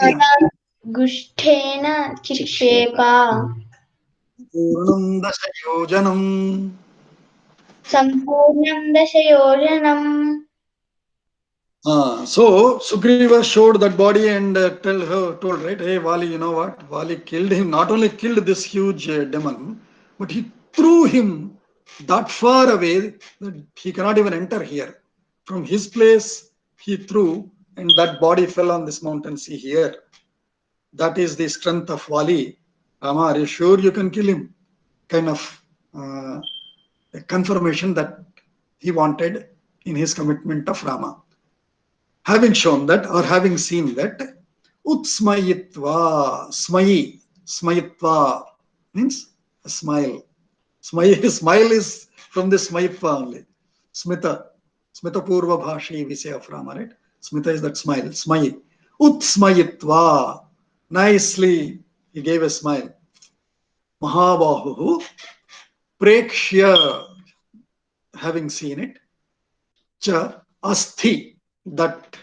Padanguštena chikshepa. Purnam Dashayojanam. Sampurnam Dashayojanam. So Sugriva showed that body and told, right, hey Vali, you know what? Vali killed him, not only killed this huge demon, but he threw him that far away that he cannot even enter here. From his place, he threw, and that body fell on this mountain. See here. That is the strength of Vali. Rama, are you sure you can kill him? Kind of a confirmation that he wanted in his commitment of Rama. Having shown that, or having seen that, Utsmayitva, Smayitva means a smile. Smile is from the Smayitva only. Smita Purva Bhashi, we say of Rama, right? Smita is that smile. Smayi. Utsmayitva. Nicely, he gave a smile. Mahabahu. Prekshya, having seen it. Cha Asthi. That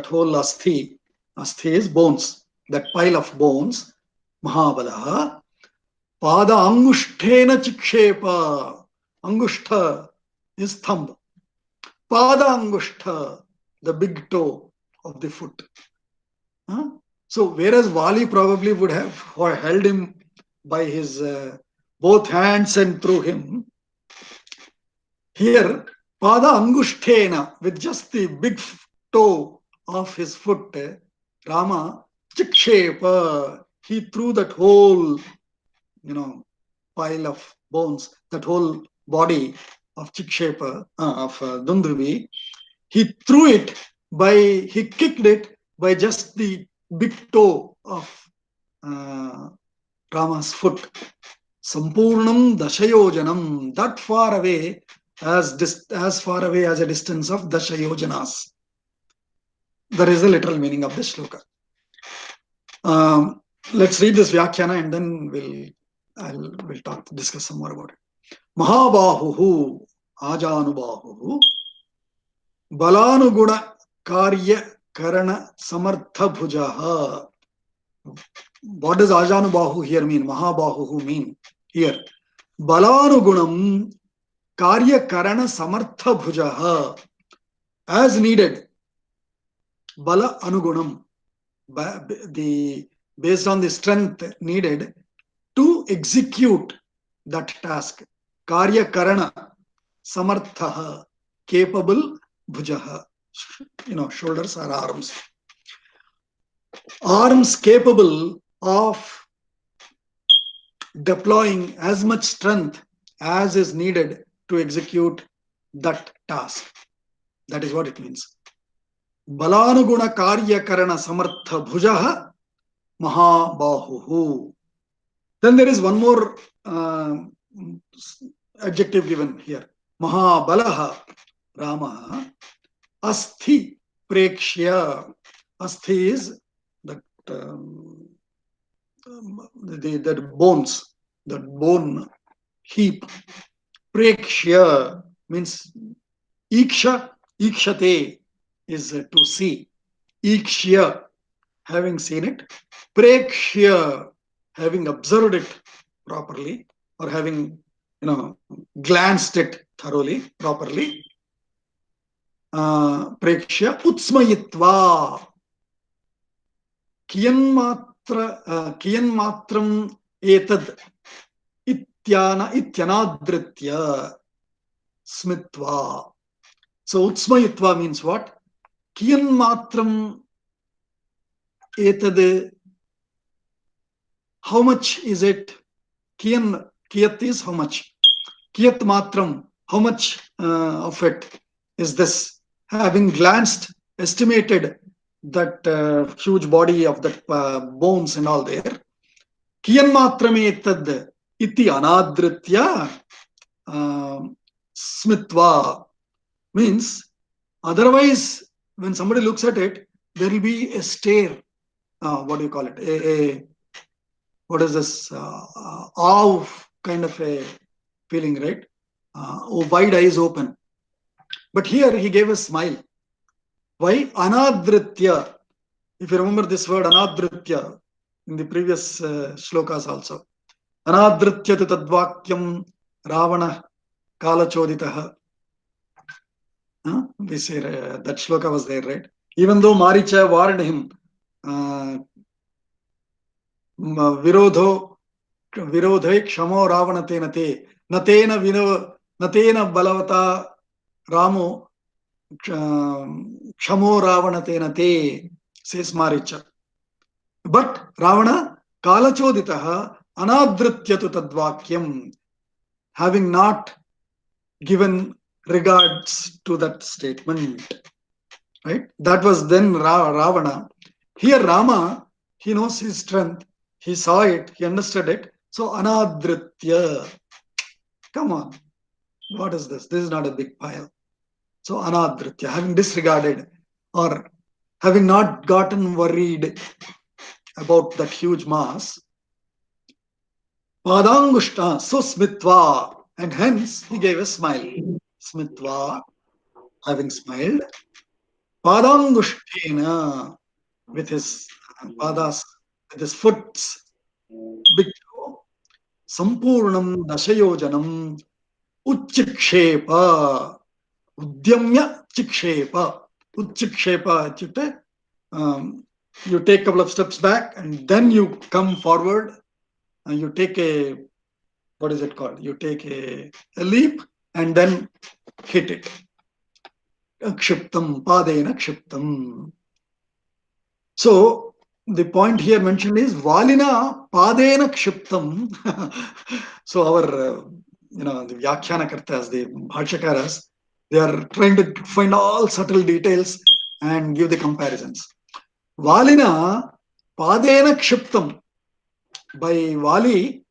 whole asthi is bones, that pile of bones. Mahabalaha. Pada angushtena chikshepa. Angushta is thumb. Pada angushta, the big toe of the foot. So whereas Vali probably would have held him by his both hands and threw him, here Pada angushtena, with just the big toe of his foot, Rama chikshepa, he threw that whole pile of bones, that whole body of Chikshepa, of Dundubi, he threw it he kicked it by just the big toe of Rama's foot. Sampurnam Dashayojanam, that far away, as far away as a distance of Dashayojanas. That is the literal meaning of this shloka. Let's read this Vyakhyana and then we'll discuss some more about it. Mahabahuhu, Ajanubahuhu, Balanuguna Karya Karana Samartha Bhujaha. What does Ajanubahu here mean? Mahabahuhu mean here. Balanugunam Karya Karana Samartha Bhujaha. As needed. Bala Anugunam. Based on the strength needed to execute that task. Karya Karana Samartha, capable, Bhujaha, shoulders or arms. Arms capable of deploying as much strength as is needed to execute that task. That is what it means. Balanuguna karya karana samartha bhujaha mahabahuhu. Then there is one more adjective given here. Mahabalaha Rama Asthi Prekshya. Asthi is that that bones, that bone heap. Prekshya means Iksha, Ikshate is to see. Ikshya, having seen it. Prekshya, having observed it properly, or having glanced it thoroughly, properly. Prekshya utsmayitva. Kiyanmatram etad ityanadritya smitva. So utsmayitva means what? Kiyanmatram etad. How much is it? Kiyat is how much? Kiyat matram, how much of it is this? Having glanced, estimated that huge body of that bones and all there. Kiyan matram etad iti anadritya smitva means otherwise when somebody looks at it, there will be a stare. What do you call it? What is this? Awe kind of a feeling, right? Wide eyes open. But here he gave a smile. Why? Anadritya. If you remember this word anadritya in the previous shlokas also. Anadritya tadvakyam Ravana kalachoditaha. We say that shloka was there, right? Even though Maricha warned him, virodhe kshamo ravanatena te natena balavata ramo kshamo ravanatena te, says Maricha. But Ravana kalachoditaha anadrityatu tadvakyam, having not given regards to that statement, right? That was then Ravana. Here Rama, he knows his strength. He saw it, he understood it. So, anadritya. Come on. What is this? This is not a big pile. So, anadritya, having disregarded or having not gotten worried about that huge mass. Padangushta, so smitva. And hence, he gave a smile. Smitva, having smiled. Padangushtena, with his padas, with his foot, big toe. Sampurnam dashayojanam uchchikshepa udyamya chikshepa. Uchchikshepa, you take a couple of steps back and then you come forward and you take a, what is it called? You take a leap and then hit it. Kshiptam, padena kshiptam. So, the point here mentioned is Valina padena kshiptam. So, our, the Vyakhyaanakartas, the Bhashakaras, they are trying to find all subtle details and give the comparisons. Valina padena kshiptam. By Vali,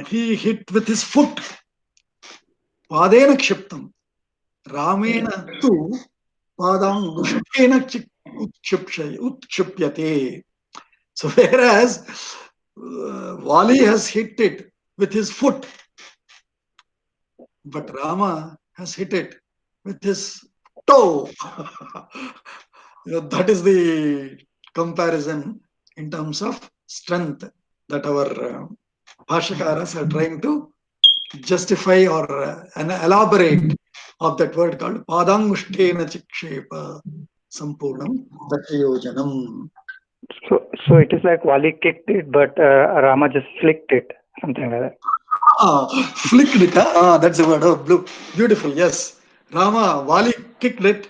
he hit with his foot. Padena kshiptam. Ramena tu padangushtena utshipyate. So whereas Vali has hit it with his foot, but Rama has hit it with his toe. That is the comparison in terms of strength that our Bhashakaras are trying to justify or elaborate of that word called Padangushtena Chikshepa Sampurnam Dashayojanam. So it is like Vali kicked it, but Rama just flicked it, something like that. Flicked it, that's the word. Oh, blue. Beautiful, yes. Vali kicked it,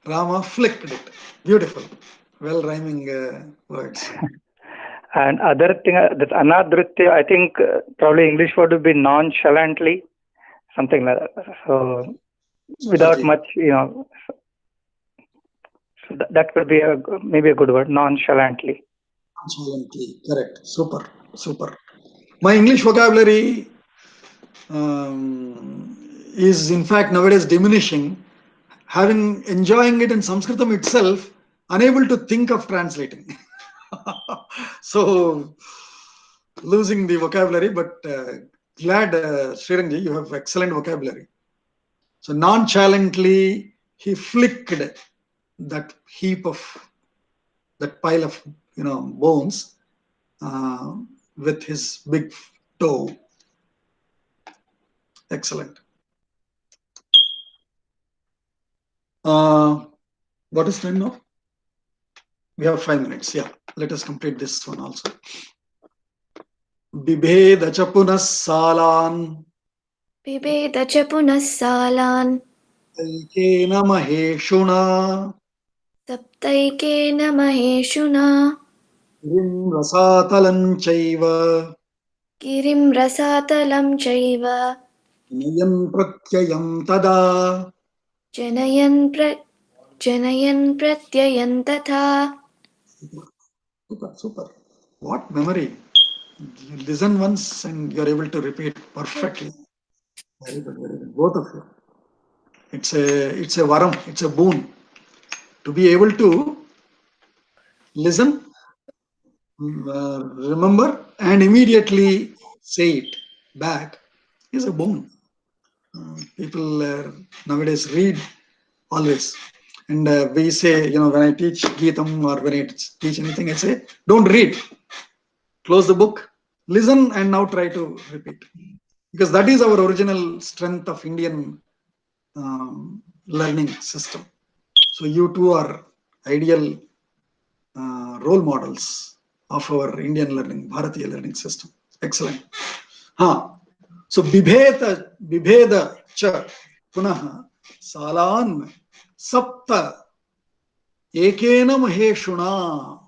Rama flicked it. Beautiful. Well rhyming words. And other thing, that anadritya, I think probably English word would be nonchalantly, something like that. So without Okay. much, so that could be maybe a good word, nonchalantly. Nonchalantly, correct. Super, super. My English vocabulary is in fact nowadays diminishing. Having enjoying it in Sanskritam itself, unable to think of translating. So losing the vocabulary, but glad, Srirangji, you have excellent vocabulary. So nonchalantly, he flicked that heap of, that pile of bones with his big toe. Excellent. What is time now? We have 5 minutes. Yeah, let us complete this one also. Bibheda cha punah salan बिभेद च पुनः सालान् Aikena maheshuna सप्तैकेन महेशुना Rim rasatalam chaiva गिरिं रसातलं चैव Nayan pratyayam tada. जनयन् प्रत्ययन् तथा. Super, super. What memory. You listen once and you're able to repeat perfectly. Very good, very good. Both of you. It's a varam, it's a boon to be able to listen, remember, and immediately say it back is a boon. People nowadays read always. And we say, when I teach Geetam or when I teach anything, I say, don't read. Close the book, listen, and now try to repeat. Because that is our original strength of Indian learning system. So you two are ideal role models of our Indian learning, Bharatiya learning system. Excellent. So bibheda cha punah salan sapta ekena maheshuna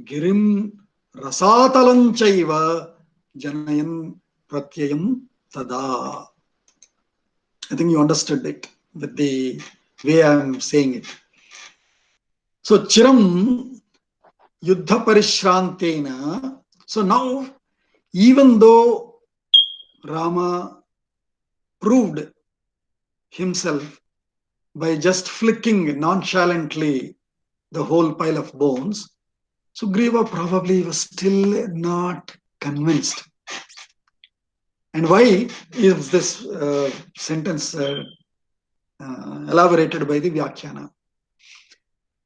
girim rasatalam chaiva janayan pratyayam tada. I think you understood it with the way I am saying it. So chiram yuddha parishrantena. So now, even though Rama proved himself by just flicking nonchalantly the whole pile of bones, Sugriva probably was still not convinced. And why is this sentence elaborated by the Vyakhyana?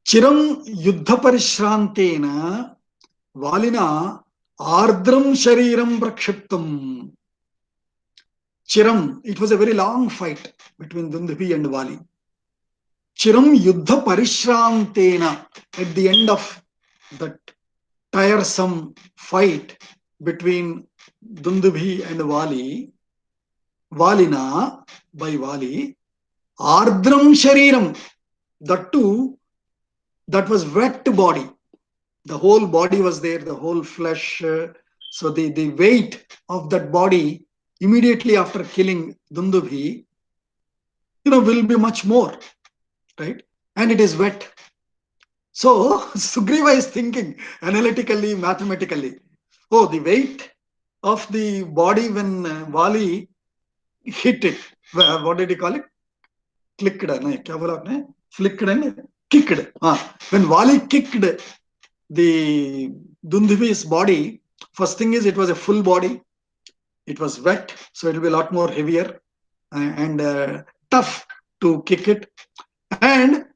Chiram yuddha parishrantena valina ardram shariram prakshiptam. Chiram, it was a very long fight between Dundubhi and Vali. Chiram yuddha parishrantena, at the end of that tiresome fight between Dundubhi and Vali, Valina, by Vali, ardram shariram, that too, that was wet body. The whole body was there, the whole flesh. So the weight of that body immediately after killing Dundubhi, will be much more, right? And it is wet. So Sugriva is thinking analytically, mathematically. Oh, the weight of the body when Vali hit it. What did he call it? Clicked. Flicked and kicked. When Vali kicked the Dundubhi's body, first thing is it was a full body. It was wet, so it will be a lot more heavier and tough to kick it. And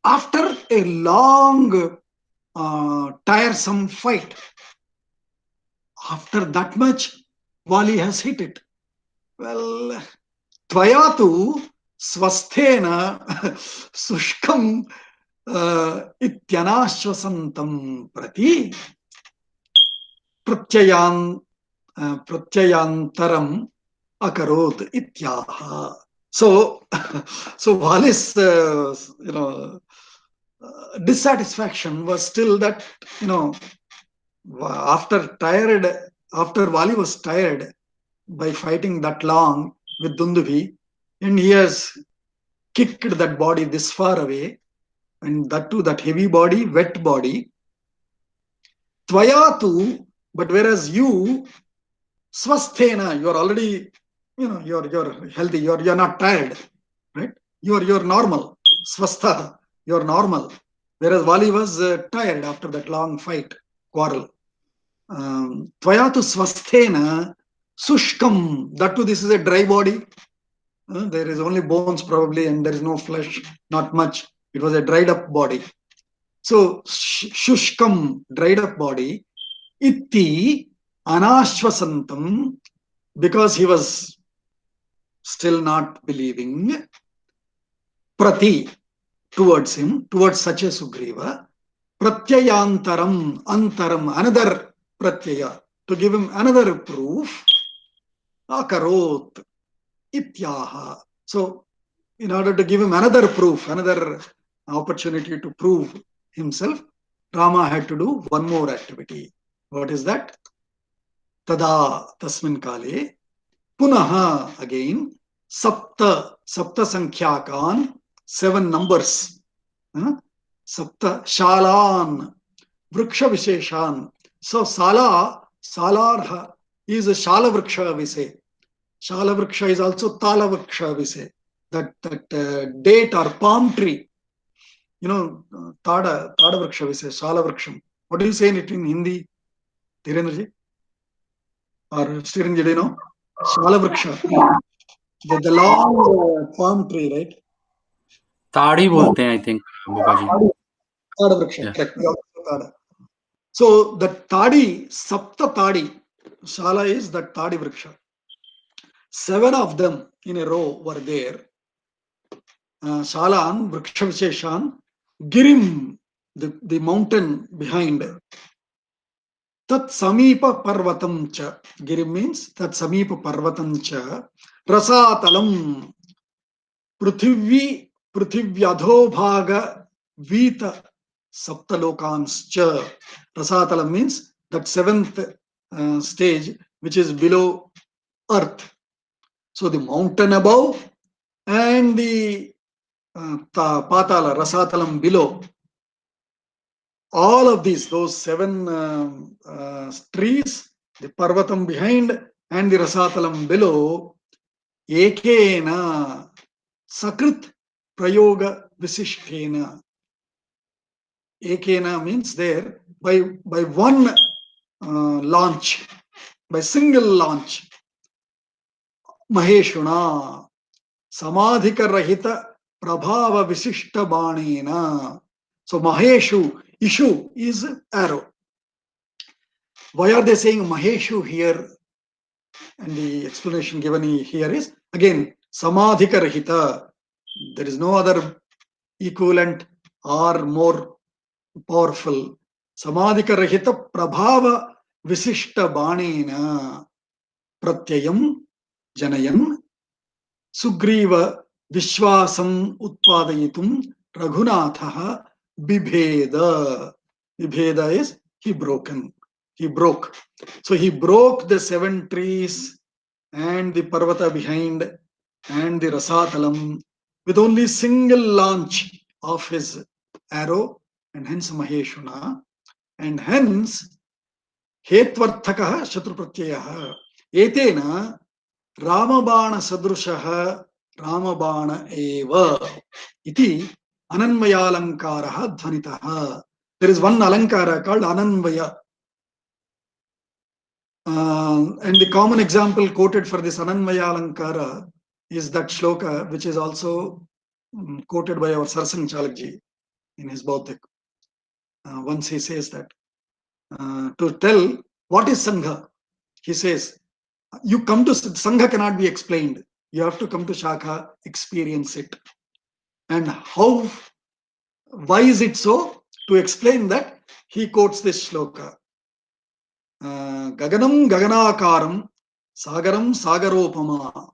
after a long, tiresome fight, after that much, Vali has hit it. Well, Tvayatu swasthena sushkam ityanashvasantam prati pratyayantaram akarot ityaha. So Vali's dissatisfaction was still that after Vali was tired by fighting that long with Dundubi, and he has kicked that body this far away, and that too, that heavy body, wet body. Tvayatu, but whereas you, swasthena, you are already, you're healthy, you're not tired, right? You're normal. Swastha, you're normal. Whereas Vali was tired after that long fight, quarrel. Tvayatu swasthena sushkam. That too, this is a dry body. There is only bones probably, and there is no flesh, not much. It was a dried up body. So shushkam, dried up body. Itti anashvasantam, because he was still not believing. Prati, towards him, towards Satya Sugriva. Pratyayantaram, antaram, another pratyaya, to give him another proof. Akarot, ityaha. So, in order to give him another proof, another opportunity to prove himself, Rama had to do one more activity. What is that? Tada tasmin kale punaha, again, sapta sankhyakan, 7 numbers. Sapta shalan, vriksha visheshan. So salarha is a shala vriksha, we say. Shala vriksha is also tala vriksha, we say. That date or palm tree. Tada vriksha, we say, shala vriksham. What do you say in it in Hindi, Dhirendraji? Or Sriranji, do you know? Shala vriksha. The long palm tree, right? ताड़ी बोलते हैं, I think, Bukaji. Tada vriksha, correct. Tada. So the tadi, sapta tadi, shala is the tadi vriksha. 7 of them in a row were there. Shalan, vriksha visheshan, girim, the mountain behind. Tat samipa parvatam cha. Girim means tat samipa parvatam cha. Rasatalam, prithivyaadho bhaga vita saptalokanscha. Rasatalam means that 7th stage, which is below earth. So the mountain above and the patala, rasatalam below. All of these, those 7 trees, the parvatam behind and the rasatalam below, ekena sakrit prayoga visishtena. Ekena means there by one launch, by single launch. Maheshuna samadhika rahita prabhava visishta banena. So Maheshu, Ishu is arrow. Why are they saying Maheshu here? And the explanation given here is, again, samadhika rahita. There is no other equivalent or more powerful. Samadhika rahita prabhava visishta banena pratyayam janayan Sugriva vishwasam utpadayitum Raghunatha bibheda. Bibheda is he broke. So he broke the 7 trees and the parvata behind and the rasatalam with only single launch of his arrow, and hence Maheshuna, and hence Hetvarthakaha Shatrupratyayah. Etena Ramabana Sadrushaha Ramabana Eva iti Ananvaya Alankaraha Dhanitaha. There is one Alankara called Ananvaya. And the common example quoted for this Ananvaya Alankara is that shloka, which is also quoted by our Sarsang Chalakji in his Bautik. Once he says that to tell what is Sangha, he says, you come to Sangha cannot be explained. You have to come to Shakha, experience it. And why is it so? To explain that, he quotes this shloka. Gaganam gaganakaram sagaram sagaropama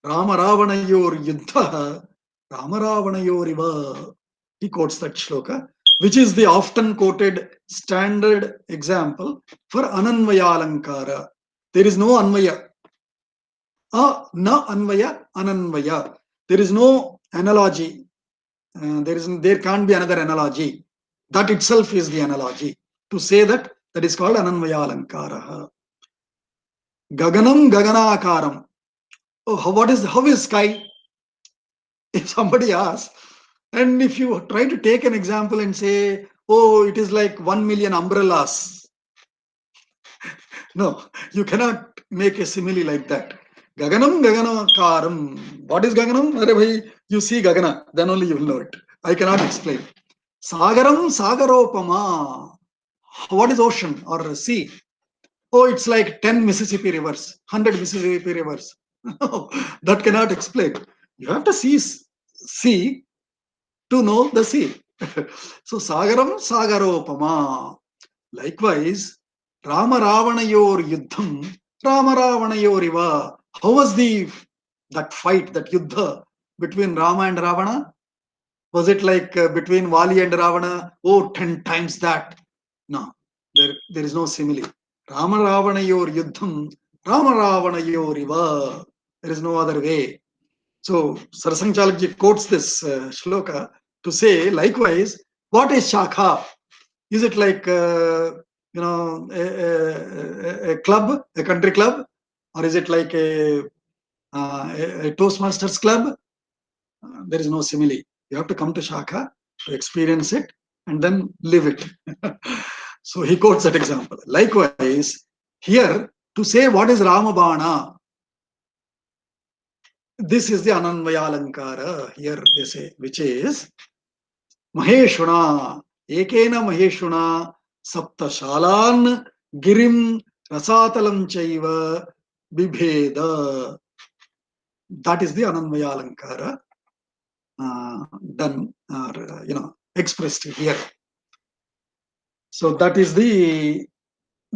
Rama Ravanayor yuddha Rama Ravanayoriva. He quotes that shloka. which is the often quoted standard example for ananvayalankara. There is no anvaya. Na anvaya, ananvaya. There is no analogy. There can't be another analogy. That itself is the analogy. To say that is called ananvayalankara. Gaganam gaganakaram. Oh, how is sky? If somebody asks, and if you try to take an example and say, oh, it is like 1 million umbrellas. No, you cannot make a simile like that. Gaganam gaganakaram. What is gaganam? Arre bhai, you see gagana, then only you will know it. I cannot explain. Sagaram sagaropama. What is ocean or sea? Oh, it's like 10 Mississippi rivers, 100 Mississippi rivers. That cannot explain. You have to see to know the sea. So Sagaram Sagaropama. Likewise, Rama Ravanayor Yuddham, Rama Ravanayoriva. How was that fight, that Yuddha between Rama and Ravana? Was it like between Vali and Ravana? Oh, 10 times that. No, there is no simile. Rama Ravanayor Yuddham, Rama Ravanayoriva. There is no other way. So Sarasang Chalakji quotes this shloka to say, likewise, what is Shakha? Is it like a club, a country club, or is it like a Toastmasters club? There is no simile. You have to come to Shakha to experience it and then live it. So he quotes that example. Likewise, here to say what is Ramabana, this is the Ananvayalankara. Here they say, which is Maheshuna, Ekena Maheshuna, Saptashalan, Girim, Rasatalam Chaiva, Bibheda. That is the Ananvayalankara done, expressed here. So that is the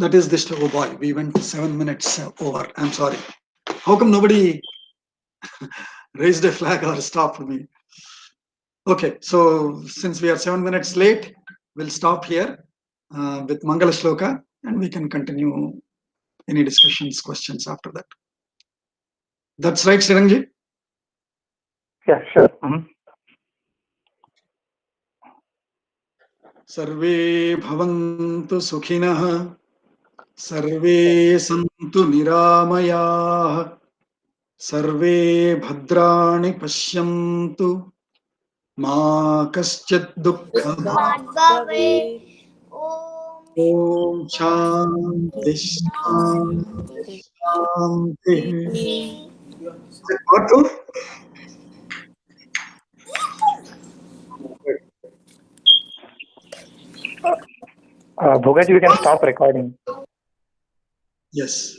oh boy, we went 7 minutes over. I'm sorry. How come nobody raised a flag or stopped me? Okay, so since we are 7 minutes late, we'll stop here with Mangala Shloka, and we can continue any discussions, questions after that. That's right, Srirangji? Yeah, sure. Sarve bhavantu sukhinah, sarve santu niramayah, sarve bhadrani pashyantu, ma kaschit dukkha Bhave. Om Shanti Shanti Shanti. What to? Bhogaji, we can stop recording. Yes.